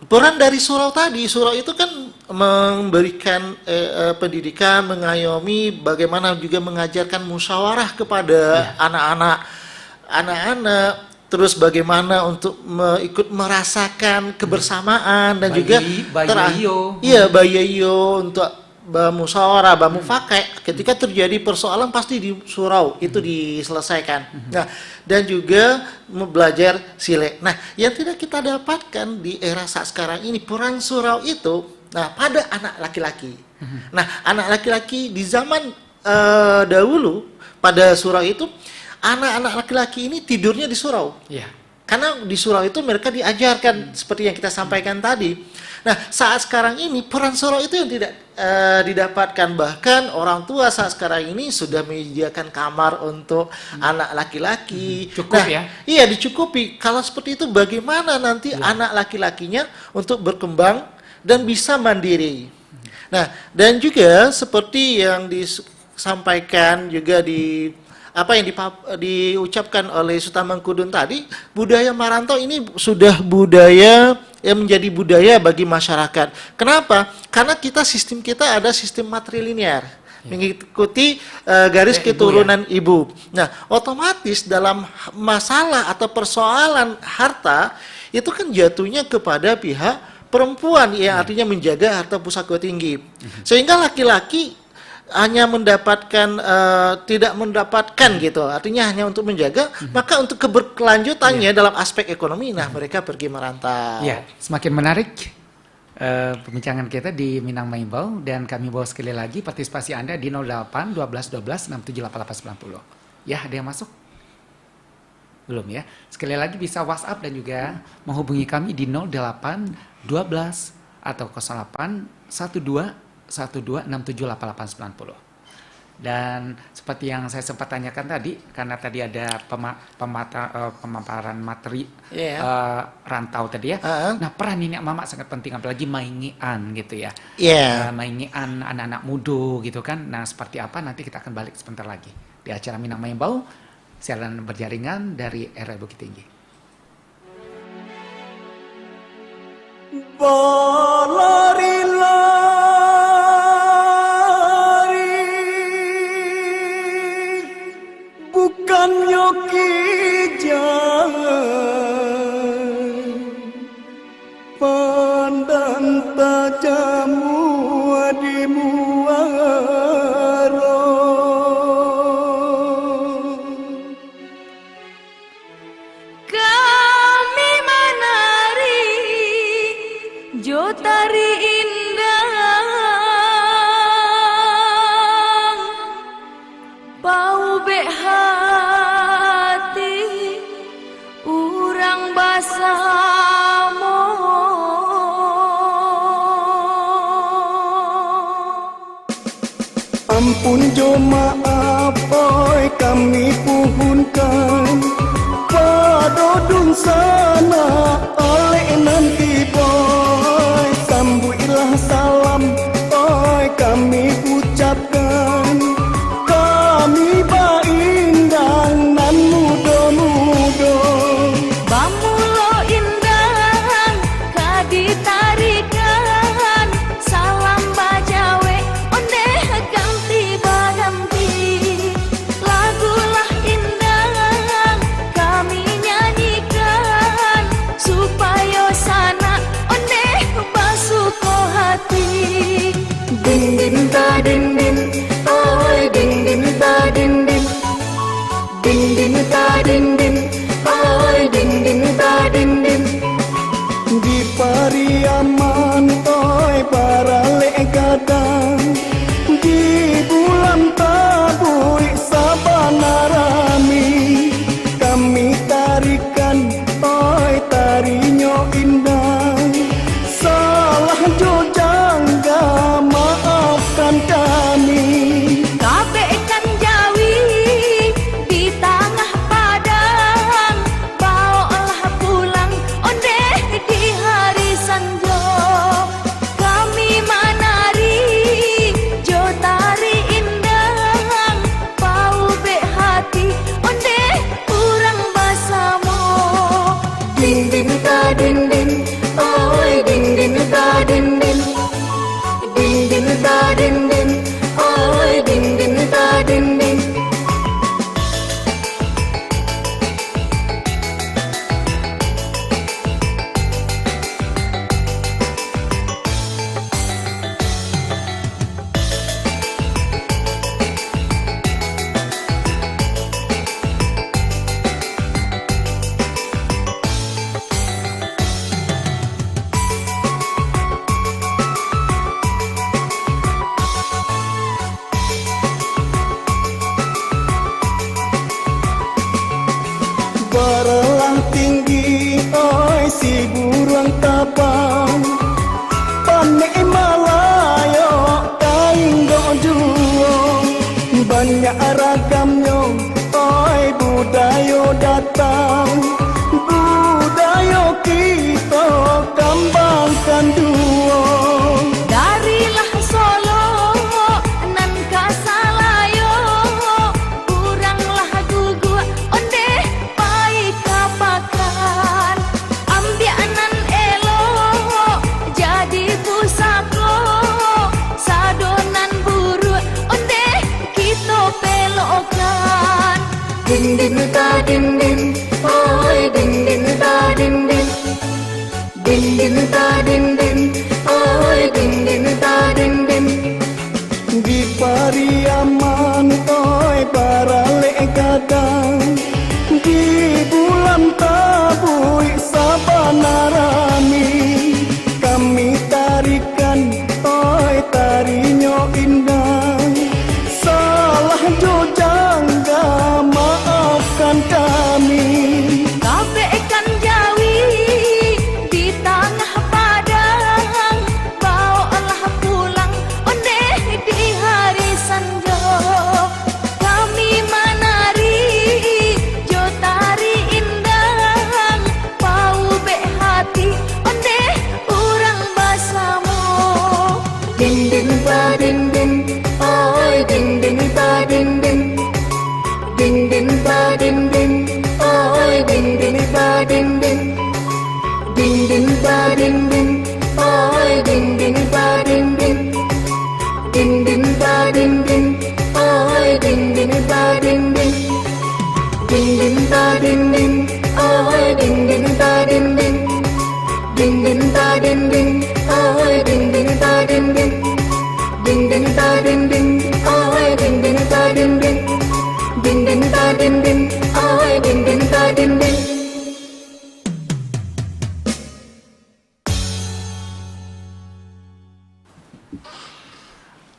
peran dari surau tadi. Surau itu kan memberikan pendidikan, mengayomi, bagaimana juga mengajarkan musyawarah kepada anak-anak, terus bagaimana untuk ikut merasakan kebersamaan dan juga bayayo untuk musyawarah, mufakat. Ketika terjadi persoalan pasti di surau itu diselesaikan. Nah, dan juga belajar silek. Nah, yang tidak kita dapatkan di era saat sekarang ini peran surau itu, nah pada anak laki-laki. Nah, anak laki-laki di zaman dahulu pada surau itu anak-anak laki-laki ini tidurnya di surau. Iya. Karena di surau itu mereka diajarkan seperti yang kita sampaikan tadi. Nah, saat sekarang ini peran surau itu yang tidak didapatkan. Bahkan orang tua saat sekarang ini sudah menyediakan kamar untuk anak laki-laki. Cukup nah, ya? Iya, dicukupi. Kalau seperti itu bagaimana nanti anak laki-lakinya untuk berkembang dan bisa mandiri. Nah, dan juga seperti yang disampaikan juga di apa yang diucapkan oleh Sultan Mangkudun tadi, budaya merantau ini sudah budaya yang menjadi budaya bagi masyarakat. Kenapa? Karena sistem kita ada sistem matrilinear, mengikuti garis keturunan ibu. Nah, otomatis dalam masalah atau persoalan harta itu kan jatuhnya kepada pihak perempuan yang artinya menjaga harta pusaka tinggi. Sehingga laki-laki hanya mendapatkan tidak mendapatkan gitu, artinya hanya untuk menjaga, maka untuk keberkelanjutannya dalam aspek ekonomi, nah mereka pergi merantau. Ya, semakin menarik perbincangan kita di Minang Maimbau, dan kami bawa sekali lagi partisipasi Anda di 08 12 12 6788 90. Ya, ada yang masuk? Belum ya? Sekali lagi bisa WhatsApp dan juga menghubungi kami di 08 12 atau 08 12 12678890. Dan seperti yang saya sempat tanyakan tadi, karena tadi ada pemaparan materi rantau tadi ya. Nah, peran ini Mama sangat penting, apalagi maingian gitu ya. Maingian anak-anak muda gitu kan. Nah, seperti apa nanti kita akan balik sebentar lagi di acara Minang Maimbau, siaran berjaringan dari RRI Bukit Tinggi. Bukan yoki basamo. Ampun jo maaf oi kami puhunkan padodun sana oleh nanti boy sambuilah salam oi kami ucapkan kami baindang nan mudo-mudo Bamulo indang kaditarikan salam bajawe onde ganti baganti lagulah indang kami nyanyikan supaya sana onde basuko hati din din ta din din oi din din ta din din din din ta din din oi din din ta din din di pariaman oi para lekadang di bulan tabui sabana rami kami tarikan oi tarinyo indah salah jo jangga maafkan kami Kabeh kan jawi di tengah padang bawalah pulang onde di hari sanjo kami manari jo tari indang bau be hati onde kurang basamo din din ta din din oi din din ta din din din din ta din din oi din din ta din din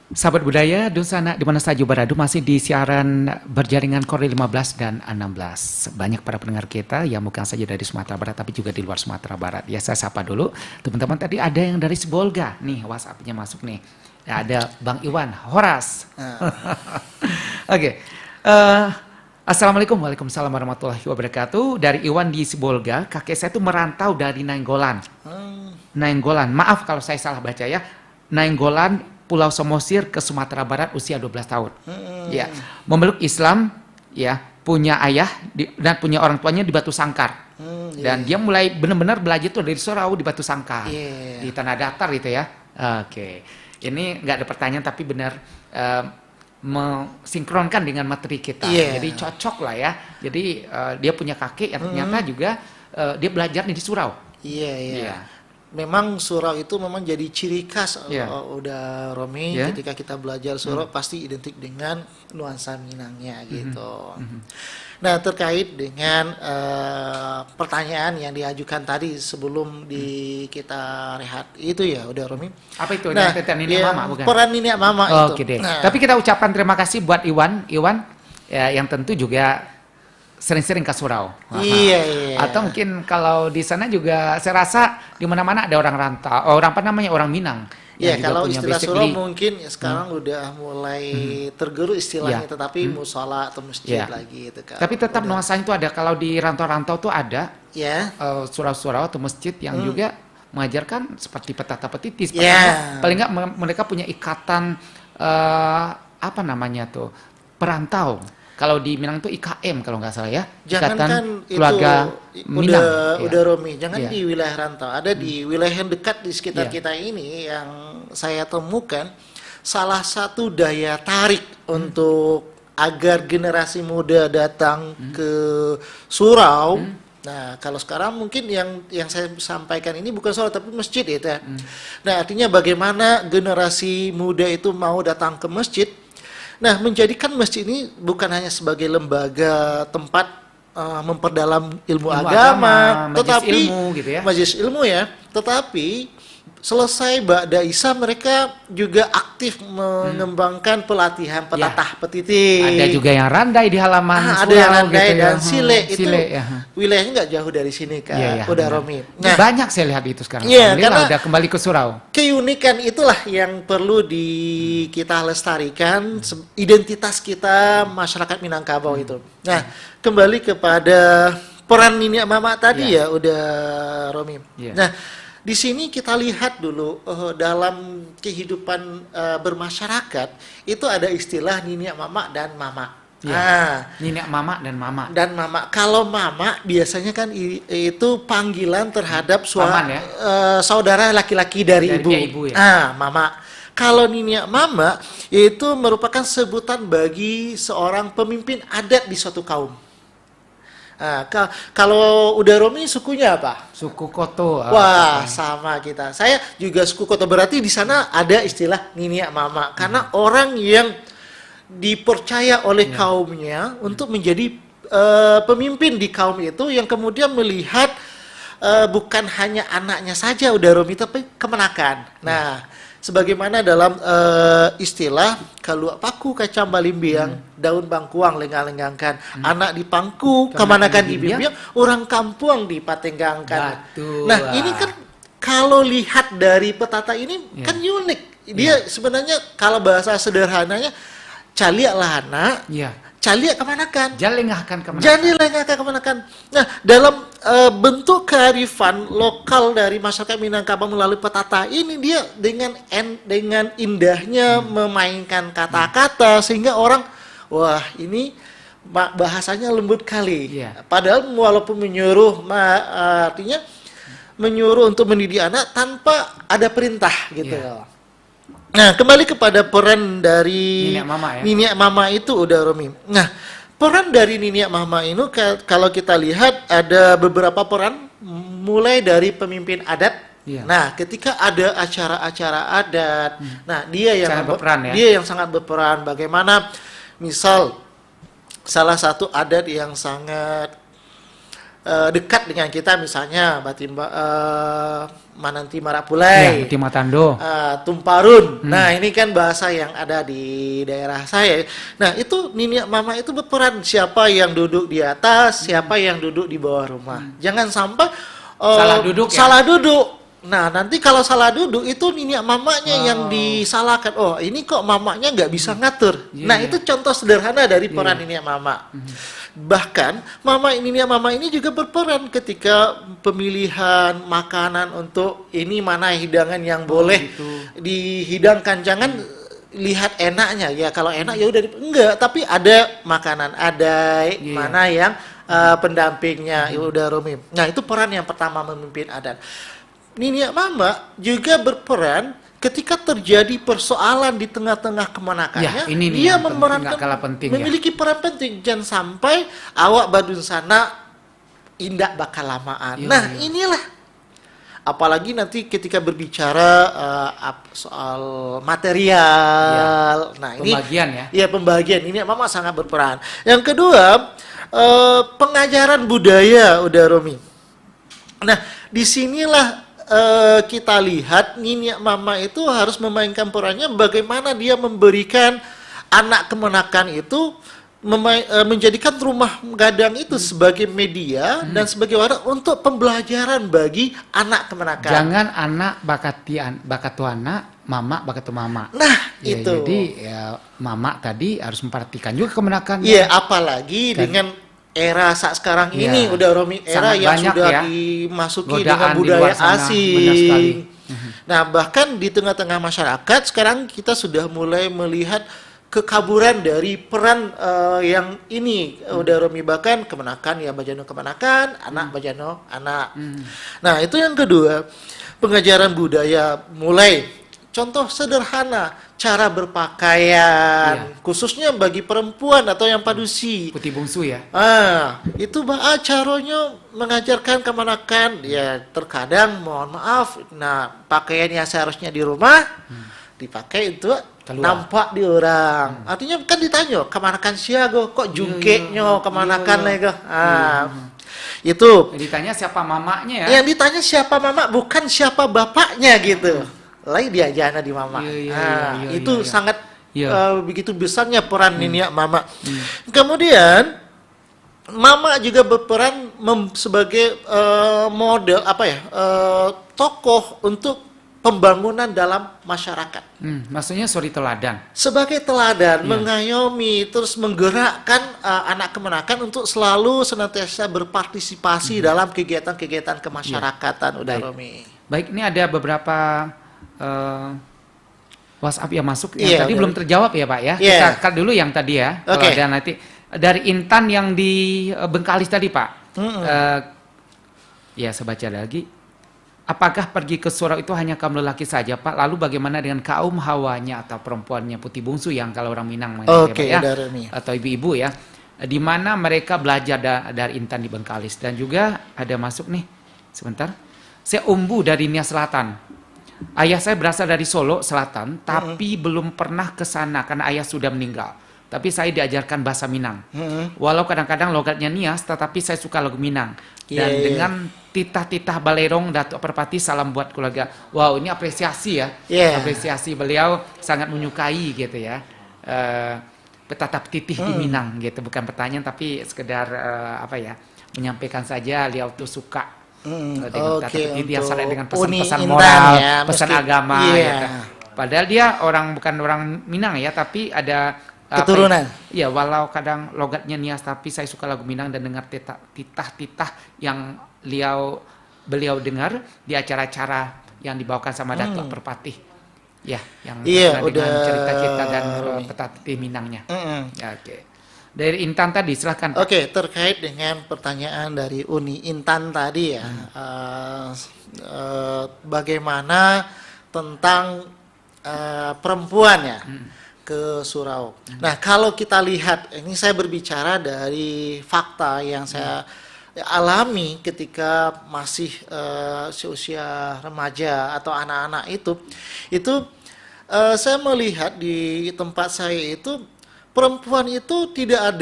Sahabat budaya, Dosana di mana saja berada masih di siaran berjaringan Koril 15 dan 16. Banyak para pendengar kita yang bukan saja dari Sumatera Barat tapi juga di luar Sumatera Barat. Ya, saya sapa dulu. Teman-teman tadi ada yang dari Sibolga. Nih, WhatsApp-nya masuk nih. Ya, ada Bang Iwan Horas. Oke. Assalamualaikum, waalaikumsalam warahmatullahi wabarakatuh. Dari Iwan di Sibolga, kakek saya itu merantau dari Nainggolan. Nainggolan, maaf kalau saya salah baca ya. Nainggolan, Pulau Samosir ke Sumatera Barat usia 12 tahun. Ya, memeluk Islam, ya, punya ayah dan punya orang tuanya di Batu Sangkar. Dan dia mulai benar-benar belajar tuh dari Surau di Batu Sangkar. Di Tanah Datar gitu ya. Oke. Ini nggak ada pertanyaan tapi benar mensinkronkan dengan materi kita. Jadi cocok lah ya. Jadi dia punya kakek yang ternyata juga dia belajar di Surau. Iya. Memang surau itu memang jadi ciri khas udah Romi ketika kita belajar surau pasti identik dengan nuansa Minangnya gitu. Nah, terkait dengan pertanyaan yang diajukan tadi sebelum kita rehat itu ya udah Romi. Apa itu? Nah, Mama, bukan? Peran Nini Mama itu. Oke deh. Tapi kita ucapkan terima kasih buat Iwan ya, yang tentu juga sering-sering ke surau. Iya. Atau mungkin kalau di sana juga saya rasa di mana-mana ada orang rantau, orang Minang. Iya, kalau istilah surau mungkin sekarang udah mulai tergerus istilahnya, tetapi musola atau masjid lagi itu kan. Tapi tetap nuansanya itu ada. Kalau di rantau-rantau tuh ada surau-surau atau masjid yang juga mengajarkan seperti petata petitis. Paling nggak mereka punya ikatan apa namanya tuh, perantau. Kalau di Minang itu IKM kalau nggak salah ya. Jangankan keluarga Minang. Udah Romi, jangan di wilayah rantau. Ada di wilayah yang dekat di sekitar kita ini yang saya temukan salah satu daya tarik untuk agar generasi muda datang ke surau. Nah, kalau sekarang mungkin yang saya sampaikan ini bukan surau tapi masjid ya. Nah, artinya bagaimana generasi muda itu mau datang ke masjid. Nah, menjadikan masjid ini bukan hanya sebagai lembaga tempat memperdalam ilmu agama, tetapi ilmu, gitu ya. majelis ilmu ya, tetapi selesai Ba'da Isya mereka juga aktif mengembangkan pelatihan petatah petitis. Ada juga yang randai di halaman surau, ada yang randai gitu dan ya. sile itu ya. wilayahnya nggak jauh dari sini kan, udah Romi. Nah, banyak saya lihat itu sekarang. Karena udah kembali ke surau. Keunikan itulah yang perlu kita lestarikan, identitas kita masyarakat Minangkabau itu. Nah, kembali kepada peran Nini Mama tadi ya udah Romi. Nah, di sini kita lihat dulu dalam kehidupan bermasyarakat itu ada istilah Nini Mama dan Mama. Nini Mama dan Mama. Dan Mama. Kalau Mama biasanya kan itu panggilan terhadap saudara laki-laki dari ibu. Mama. Kalau Nini Mama itu merupakan sebutan bagi seorang pemimpin adat di suatu kaum. Kalau udah Romi sukunya apa? Suku Koto. Wah, sama kita. Saya juga suku Koto, berarti di sana ada istilah Nini Mama karena orang yang dipercaya oleh kaumnya untuk menjadi pemimpin di kaum itu yang kemudian melihat bukan hanya anaknya saja udah Romi tapi kemenakan. Nah, sebagaimana dalam istilah kalau paku kacang balimbiang daun bangkuang lenggang-lenggangkan anak di pangku kemanakan di bimbing orang kampung dipatenggangkan. Nah, ini kan kalau lihat dari petata ini kan unik. Dia sebenarnya kalau bahasa sederhananya caliak lahana, caliak kemanakan, jalengahkan kemanakan. Nah, dalam bentuk kearifan lokal dari masyarakat Minangkabau melalui petata ini dia dengan indahnya memainkan kata-kata sehingga orang wah ini bahasanya lembut kali. Padahal walaupun menyuruh artinya menyuruh untuk mendidik anak tanpa ada perintah gitu. Nah, kembali kepada peran dari Nini Mama itu udah Romi. Nah, peran dari Nini Mama ini kalau kita lihat ada beberapa peran mulai dari pemimpin adat. Nah, ketika ada acara-acara adat, nah dia yang sangat berperan. Bagaimana misal salah satu adat yang sangat dekat dengan kita, misalnya Batimba Mananti Marapulai, Ya, Timatando. Tumparun. Nah, ini kan bahasa yang ada di daerah saya. Nah, itu Nini Mama itu berperan siapa yang duduk di atas, siapa yang duduk di bawah rumah. Jangan sampai Salah duduk ya? salah duduk. Nah, nanti kalau salah duduk itu Nini Mamanya yang disalahkan. Oh, ini kok mamanya nggak bisa ngatur. Iya, Nah, iya. itu contoh sederhana dari peran Nini Mama. Bahkan Nini Mama ini juga berperan ketika pemilihan makanan untuk ini mana hidangan yang boleh dihidangkan. Jangan lihat enaknya ya, kalau enak ya udah enggak, tapi ada makanan ada mana yang pendampingnya ya udah Romi. Nah, itu peran yang pertama, memimpin adat. Nini Mama juga berperan ketika terjadi persoalan di tengah-tengah kemanakannya, Ya, ini nih dia yang penting, memerankan, nggak kalah penting, ya. memiliki peran penting. Jangan sampai awak badun sana indak bakal lamaan. Iya, Nah, iya. inilah apalagi nanti ketika berbicara soal material. Nah, ini Pembagian ya. ya pembagian ini Mama sangat berperan. Yang kedua, pengajaran budaya udah Romi. Nah, disinilah kita lihat Nini Mama itu harus memainkan perannya bagaimana dia memberikan anak kemenakan itu menjadikan rumah gadang itu sebagai media dan sebagai wadah untuk pembelajaran bagi anak kemenakan. Jangan anak bakatuana, mama bakatu mama. Nah, Ya, itu. jadi ya, mama tadi harus memperhatikan juga kemenakan. Iya, apalagi Dan- dengan era saat sekarang Iya, ini udah Romi, era sangat yang banyak sudah ya dimasuki godaan dengan di budaya luar sana, benar sekali. asing. Nah, bahkan di tengah-tengah masyarakat sekarang kita sudah mulai melihat kekaburan dari peran yang ini udah Romi, bahkan kemenakan ya bajano kemenakan, anak bajano anak. Nah, itu yang kedua, pengajaran budaya mulai contoh sederhana cara berpakaian khususnya bagi perempuan atau yang padusi. Putih bungsu ya. Itu caranya mengajarkan kemanakan ya, terkadang mohon maaf, nah pakaian yang seharusnya di rumah dipakai untuk Keluar. nampak di orang. Artinya kan ditanya kemanakan siago kok jungkeknya kemanakan lego. Itu Ditanya siapa mamanya ya. yang ditanya siapa mama, bukan siapa bapaknya gitu. Lain diajarnya di mama. Iya, Itu iya. sangat Iya. begitu besarnya peran Nini Mama. Kemudian Mama juga berperan sebagai model tokoh untuk pembangunan dalam masyarakat. Maksudnya teladan. Sebagai teladan, mengayomi, terus menggerakkan anak kemenakan untuk selalu senantiasa berpartisipasi dalam kegiatan-kegiatan kemasyarakatan. Udah Baik. Romi. Baik, ini ada beberapa WhatsApp yang masuk Iya, yang tadi udah. belum terjawab ya Pak ya. Iya. Kita cut dulu yang tadi ya. Kalau Oke. ada nanti dari Intan yang di Bengkalis tadi Pak. Ya saya baca lagi. Apakah pergi ke surau itu hanya kaum lelaki saja Pak? Lalu bagaimana dengan kaum hawanya atau perempuannya putih bungsu yang kalau orang Minang Oke, ya, Pak, udah, Remi. atau ibu-ibu ya. Di mana mereka belajar dari Intan di Bengkalis. Dan juga ada masuk nih. Sebentar. Saya umbu dari Nia Selatan. Ayah saya berasal dari Solo Selatan, tapi belum pernah ke sana karena ayah sudah meninggal. Tapi saya diajarkan bahasa Minang. Walau kadang-kadang logatnya Nias, tetapi saya suka lagu Minang. Dan Yeah. dengan titah-titah balerong Datuk Perpati, salam buat keluarga. Wow, ini apresiasi ya. Yeah. Apresiasi, beliau sangat menyukai gitu ya. Petatap titih di Minang gitu. Bukan pertanyaan tapi sekedar menyampaikan saja beliau tuh suka. Dengan Oke, dia syarat dengan untuk pesan-pesan Uni moral, Intan ya, pesan meski- agama. iya. Gitu. Padahal dia bukan orang Minang ya, tapi ada Keturunan. Iya, walau kadang logatnya Nias, tapi saya suka lagu Minang dan dengar titah-titah yang beliau dengar di acara-acara yang dibawakan sama Datuk Perpati. Ya, yang Iya, dengan udah, cerita-cerita dan Romi. petati Minangnya. Ya, oke. Dari Intan tadi silahkan. Pak. Oke, terkait dengan pertanyaan dari Uni Intan tadi ya, bagaimana tentang perempuan ya ke surau. Nah, kalau kita lihat, ini saya berbicara dari fakta yang saya alami ketika masih seusia remaja atau anak-anak itu saya melihat di tempat saya itu perempuan itu tidak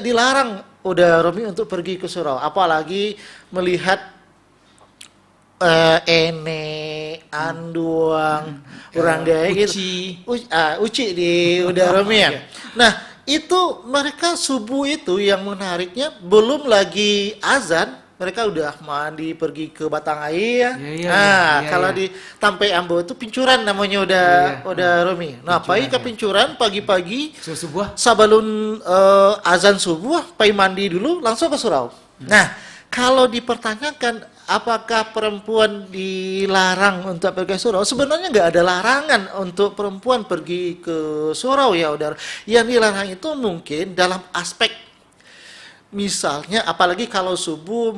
dilarang udah Romi untuk pergi ke surau, apalagi melihat Ene, Anduang, orang Daya gitu, Uci di udah Romi ya. Nah itu mereka subuh itu yang menariknya belum lagi azan, mereka udah mandi pergi ke batang air ya. Kalau di Tampai Ambo itu pincuran namanya udah Romi. Nah, pagi ke pincuran pagi-pagi subuh sebelum azan subuh, pai mandi dulu langsung ke surau. Nah, kalau dipertanyakan apakah perempuan dilarang untuk pergi ke surau? Sebenarnya nggak ada larangan untuk perempuan pergi ke surau ya, Udara. Yang dilarang itu mungkin dalam aspek misalnya, apalagi kalau subuh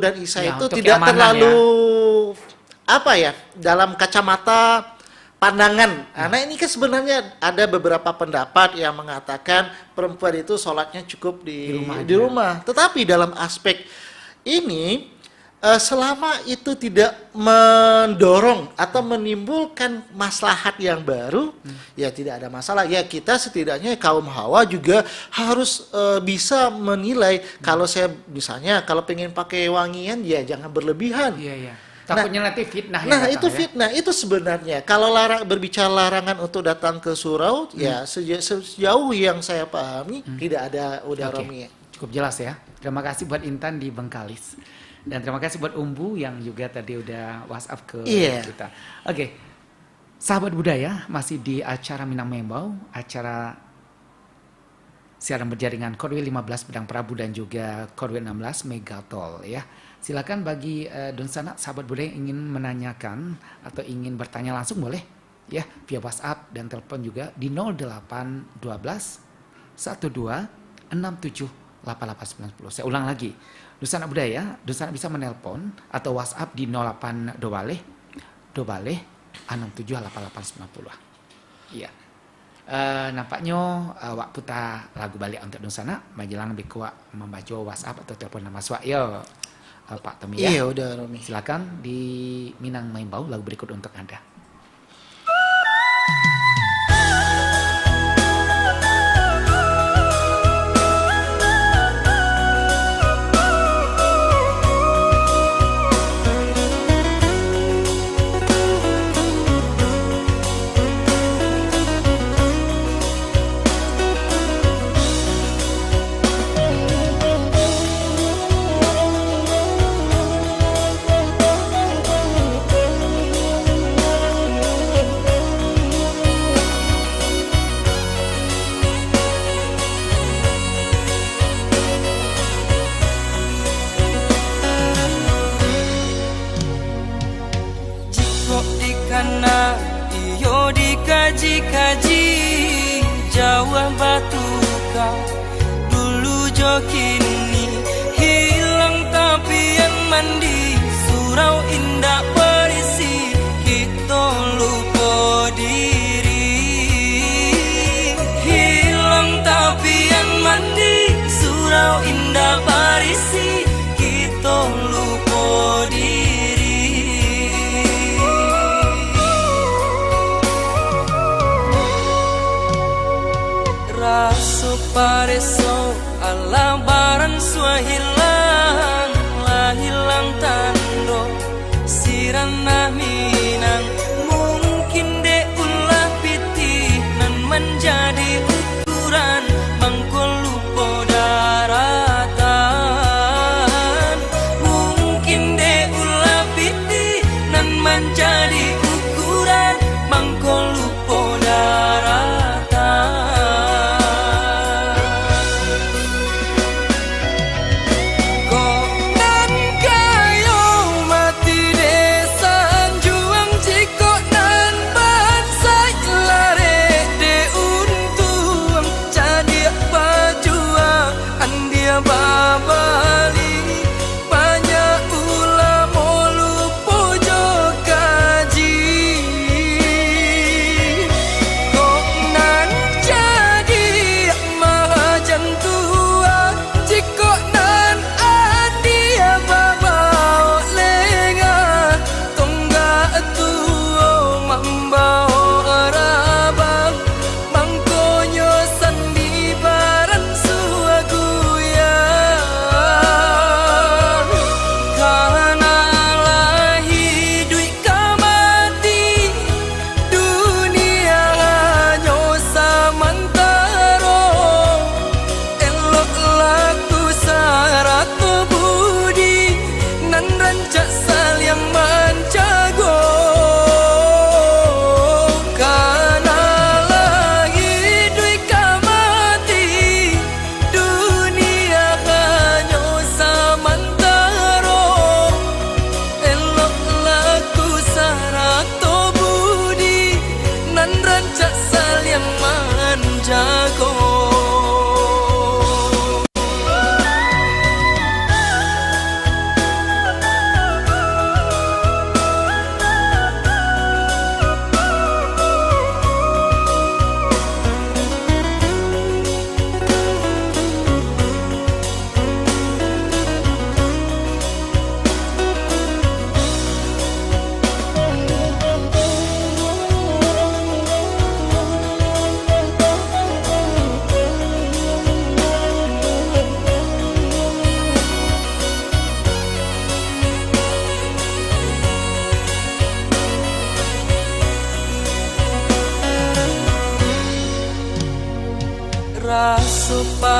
dan isya itu tidak terlalu dalam kacamata pandangan. Nah ini kan sebenarnya ada beberapa pendapat yang mengatakan perempuan itu sholatnya cukup di rumah. Tetapi dalam aspek ini selama itu tidak mendorong atau menimbulkan maslahat yang baru, ya tidak ada masalah. Ya kita setidaknya kaum hawa juga harus bisa menilai. Kalau saya misalnya kalau pengen pakai wangian, ya jangan berlebihan. Takutnya nanti fitnah. Nah itu fitnah, itu sebenarnya. Kalau berbicara larangan untuk datang ke surau, ya sejauh yang saya pahami tidak ada Romi. Cukup jelas ya. Terima kasih buat Intan di Bengkalis. Dan terima kasih buat Umbu yang juga tadi udah WhatsApp ke kita. Oke. Sahabat budaya, masih di acara Minang Membau, acara siaran berjaringan Korwil 15 Pedang Prabu dan juga Korwil 16 Megatol ya. Silakan bagi Dunsana sahabat budaya yang ingin menanyakan atau ingin bertanya langsung boleh ya via WhatsApp dan telepon juga di 0812 12 67 8890. Saya ulang lagi. Dunsana budaya, Dunsana bisa menelpon atau WhatsApp di 08 Dobale 678890. Iya. Nampaknya wak putar lagu balik untuk Dunsana, majelang lebih kuat membaca WhatsApp atau telepon nama swak ya Pak Tommy ya. Iya udah Romi. Silakan di Minang Membau lagu berikut untuk Anda. Kaji Jawa batu kau dulu jokini hilang tapi yang mandi surau indah berisi kita lupa diri hilang tapi yang mandi surau indah berisi kita lupa diri. Pare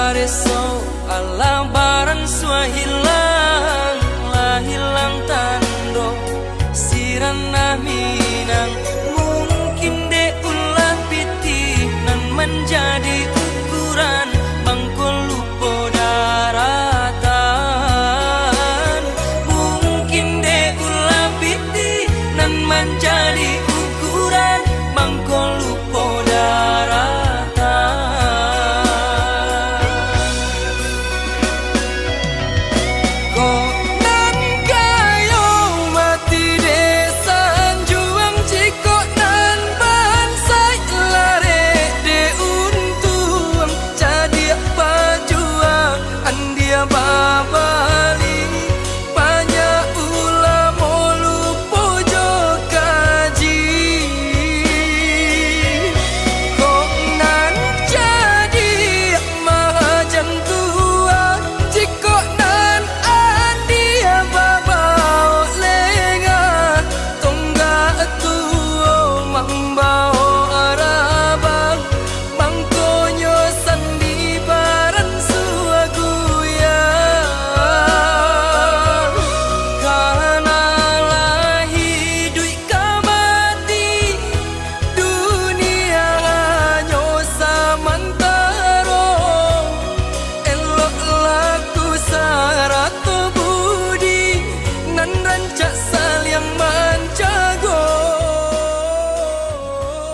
pareso ala baran sua hilang lah hilang tando sirana minang mungkin de ulah piti nan menjadi ukuran bangko lupo daratan mungkin de ulah piti nan menjadi ukuran bangko lupo daratan.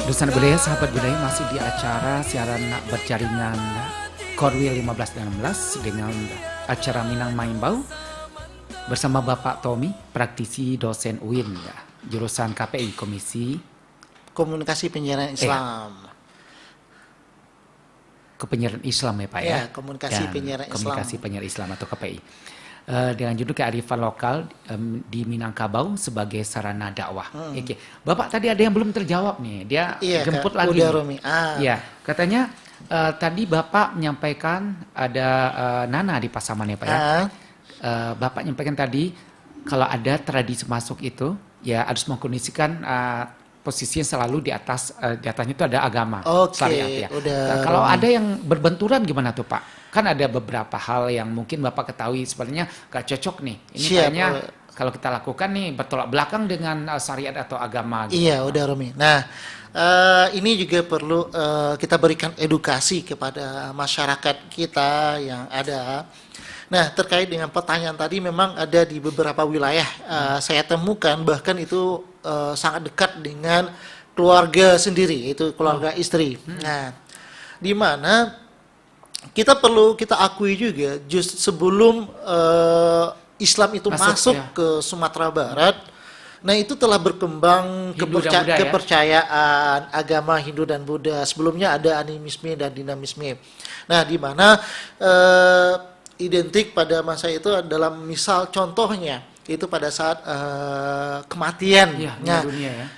Lulusan budaya, sahabat budaya, masih di acara siaran berjaringan Korwil 1516 dengan acara Minang Maimbau bersama Bapak Tommy, praktisi dosen UIN, ya, jurusan KPI, Komisi Komunikasi Penyiaran Islam. Kepenyiaran Islam ya Pak ya? Ya, Komunikasi Penyiaran Islam. Komunikasi Penyiaran Islam atau KPI. Dengan judul kearifan lokal di Minangkabau sebagai sarana dakwah. Oke. Bapak tadi ada yang belum terjawab nih, dia jemput lagi. Udah Romi. Ya, katanya tadi Bapak menyampaikan ada Nana di Pasaman ya Pak ya. Bapak menyampaikan tadi kalau ada tradisi masuk itu ya harus mengkondisikan posisinya selalu di atasnya itu ada agama, syariat ya. Kalau ada yang berbenturan gimana tuh Pak? Kan ada beberapa hal yang mungkin Bapak ketahui sebenarnya gak cocok nih. Ini kayaknya kalau kita lakukan nih bertolak belakang dengan syariat atau agama. Gitu. Iya, udah Romi. Nah, ini juga perlu kita berikan edukasi kepada masyarakat kita yang ada. Nah, terkait dengan pertanyaan tadi memang ada di beberapa wilayah saya temukan bahkan itu sangat dekat dengan keluarga sendiri, yaitu keluarga istri. Nah, di mana kita perlu kita akui juga sebelum Islam itu masuk ke Sumatera Barat, nah itu telah berkembang kepercayaan agama Hindu dan Buddha. Sebelumnya ada animisme dan dinamisme. Nah, di mana identik pada masa itu dalam misal contohnya itu pada saat kematian.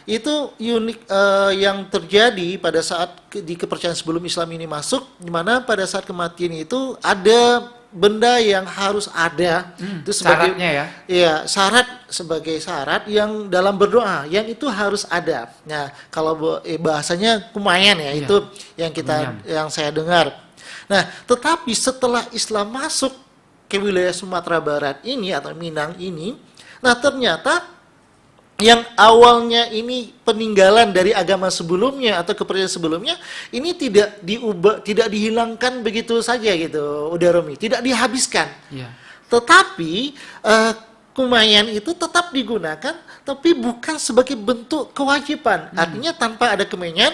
Itu unik yang terjadi pada saat di kepercayaan sebelum Islam ini masuk, di mana pada saat kematian itu ada benda yang harus ada itu sebagai syarat sebagai syarat yang dalam berdoa yang itu harus ada. Nah, kalau bahasanya kumayan ya, itu yang yang saya dengar. Nah, tetapi setelah Islam masuk ke wilayah Sumatera Barat ini atau Minang ini, nah ternyata yang awalnya ini peninggalan dari agama sebelumnya atau kepercayaan sebelumnya ini tidak diubah, tidak dihilangkan begitu saja gitu, udah Romi, tidak dihabiskan. Tetapi kumayan itu tetap digunakan, tapi bukan sebagai bentuk kewajiban. Artinya tanpa ada kemenyan.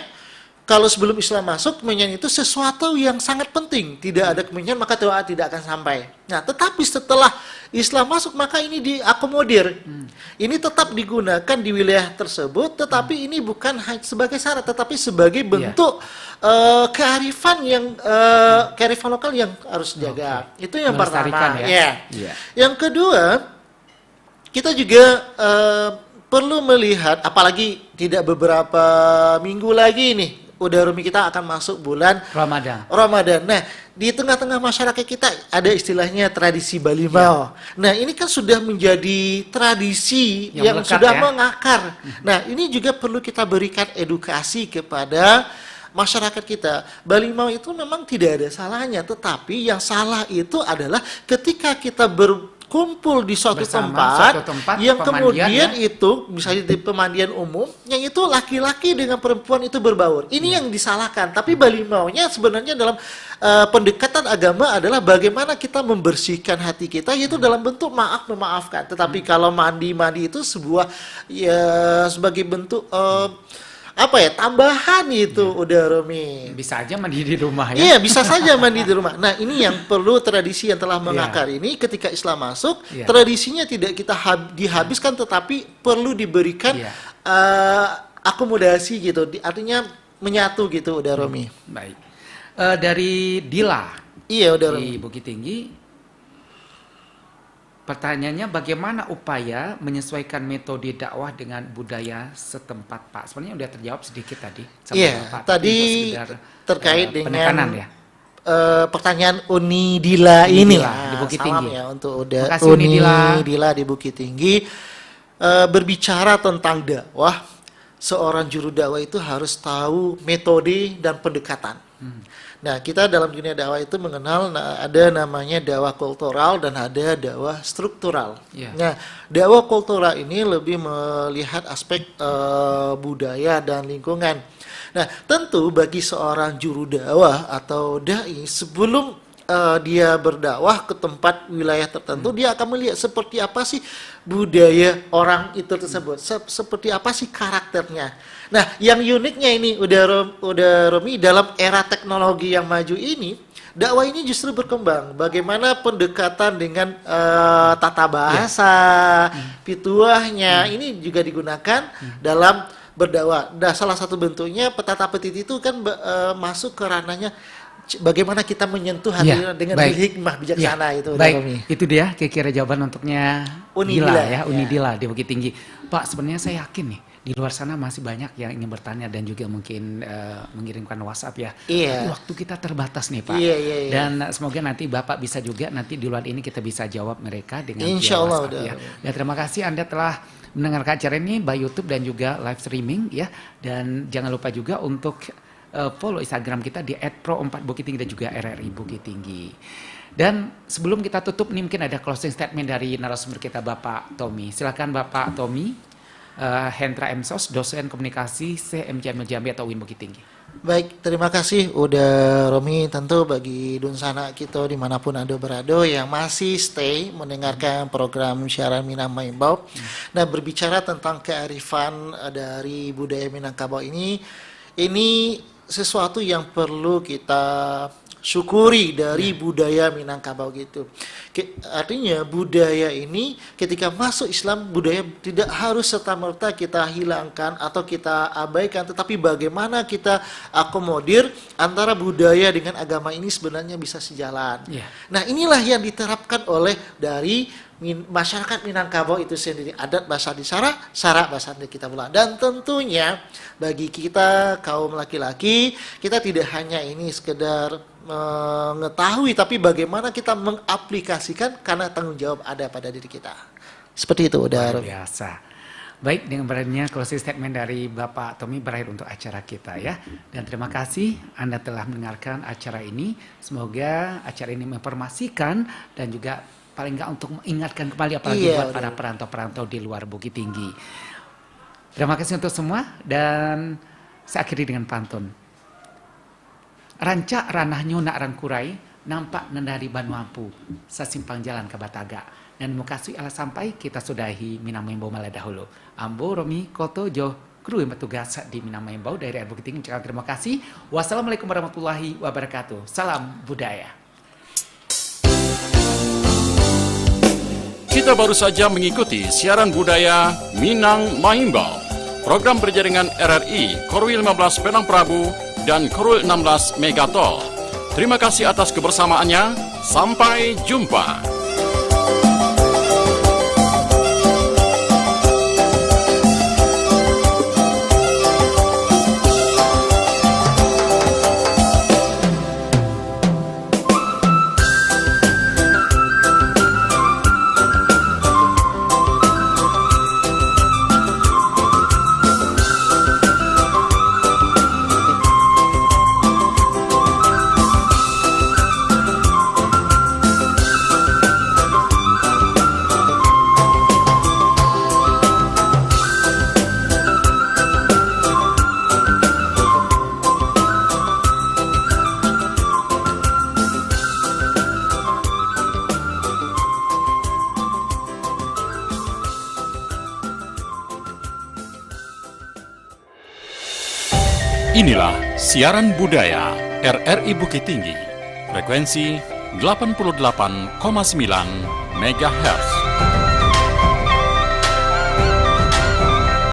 Kalau sebelum Islam masuk, kemenyan itu sesuatu yang sangat penting. Tidak ada kemenyan, maka doa tidak akan sampai. Nah, tetapi setelah Islam masuk, maka ini diakomodir. Ini tetap digunakan di wilayah tersebut, tetapi ini bukan sebagai syarat, tetapi sebagai bentuk kearifan lokal yang harus dijaga. Itu yang pertama. Yang kedua, kita juga perlu melihat, apalagi tidak beberapa minggu lagi nih, udah Rumi, kita akan masuk bulan Ramadan. Nah, di tengah-tengah masyarakat kita ada istilahnya tradisi Balimau. Nah, ini kan sudah menjadi tradisi yang sudah mengakar. Nah, ini juga perlu kita berikan edukasi kepada masyarakat kita. Balimau itu memang tidak ada salahnya, tetapi yang salah itu adalah ketika kita berkumpul di suatu tempat yang kemudian itu misalnya di pemandian umum yang itu laki-laki dengan perempuan itu berbaur. Ini yang disalahkan. Tapi balimaunya sebenarnya dalam pendekatan agama adalah bagaimana kita membersihkan hati kita, yaitu dalam bentuk maaf memaafkan. Tetapi kalau mandi itu sebuah ya sebagai bentuk tambahan itu udah Romi. Bisa aja mandi di rumah ya. Iya, bisa saja mandi di rumah. Nah, ini yang perlu tradisi yang telah mengakar ini ketika Islam masuk, tradisinya tidak kita dihabiskan tetapi perlu diberikan akomodasi gitu. Artinya menyatu gitu udah Romi. Baik. Dari Dila. Iya, udah di Bukit Tinggi. Pertanyaannya, bagaimana upaya menyesuaikan metode dakwah dengan budaya setempat, Pak? Sebenarnya udah terjawab sedikit tadi. Iya, tadi terkait dengan ya? Pertanyaan Uni Dila ini. Di Bukit Tinggi. Ya untuk udah Makasih, Uni Dila di Bukit Tinggi. Berbicara tentang dakwah, seorang juru dakwah itu harus tahu metode dan pendekatan. Nah, kita dalam dunia dakwah itu mengenal ada namanya dakwah kultural dan ada dakwah struktural. Nah, dakwah kultural ini lebih melihat aspek budaya dan lingkungan. Nah, tentu bagi seorang juru dakwah atau dai sebelum dia berdakwah ke tempat wilayah tertentu, dia akan melihat seperti apa sih budaya orang itu tersebut, seperti apa sih karakternya. Nah, yang uniknya ini udah Romi, dalam era teknologi yang maju ini, dakwah ini justru berkembang. Bagaimana pendekatan dengan tata bahasa, pituahnya ini juga digunakan dalam berdakwah. Nah, salah satu bentuknya petata petiti itu kan masuk ke ranahnya bagaimana kita menyentuh hati dengan hikmah bijaksana itu. Baik, itu dia kira-kira jawaban untuknya Uni Dila di Bukit Tinggi. Pak, sebenarnya saya yakin nih di luar sana masih banyak yang ingin bertanya dan juga mungkin mengirimkan WhatsApp ya. Tapi waktu kita terbatas nih Pak. Dan semoga nanti Bapak bisa juga nanti di luar ini kita bisa jawab mereka dengan via WhatsApp ya. Dan terima kasih Anda telah mendengarkan acara ini by YouTube dan juga live streaming ya. Dan jangan lupa juga untuk follow Instagram kita di @pro4bukittinggi dan juga RRI Bukit Tinggi. Dan sebelum kita tutup nih mungkin ada closing statement dari narasumber kita Bapak Tommy. Silakan Bapak Tommy, Hendra Emsos, dosen komunikasi CM Jamil Jambi atau UIN Bukit Tinggi. Baik, terima kasih udah Romi. Tentu bagi Dunsana kita dimanapun Anda berada yang masih stay mendengarkan program siaran Minang Maimbau. Nah, berbicara tentang kearifan dari budaya Minangkabau ini sesuatu yang perlu kita syukuri dari budaya Minangkabau gitu. Artinya budaya ini ketika masuk Islam, budaya tidak harus serta-merta kita hilangkan atau kita abaikan, tetapi bagaimana kita akomodir antara budaya dengan agama ini sebenarnya bisa sejalan. Nah, inilah yang diterapkan oleh dari masyarakat Minangkabau itu sendiri, adat bahasa di syarak bahasa di kita pula. Dan tentunya bagi kita kaum laki-laki, kita tidak hanya ini sekedar mengetahui, tapi bagaimana kita mengaplikasikan karena tanggung jawab ada pada diri kita. Seperti itu udah. Luar biasa. Baik, dengan berannya closing statement dari Bapak Tommy berakhir untuk acara kita ya. Dan terima kasih Anda telah mendengarkan acara ini. Semoga acara ini menginformasikan dan juga paling enggak untuk mengingatkan kembali apalagi buat para perantau-perantau di luar Bukit Tinggi. Terima kasih untuk semua dan saya akhiri dengan pantun. Rancak ranahnya nak rangkurai, nampak nendari banu ampu, sasimpang jalan ke Bataga. Dan mukasih ala sampai kita sudahi Minang Maimbau malah dahulu. Ambo Romi Koto Jo kru yang bertugas di Minang Maimbau dari Bukit Tinggi. Terima kasih. Wassalamualaikum warahmatullahi wabarakatuh. Salam budaya. Kita baru saja mengikuti siaran budaya Minang Maimbau. Program berjaringan RRI Korwil 15 Penang Prabu dan Korwil 16 Megatol. Terima kasih atas kebersamaannya. Sampai jumpa. Inilah siaran budaya RRI Bukit Tinggi, frekuensi 88,9 MHz.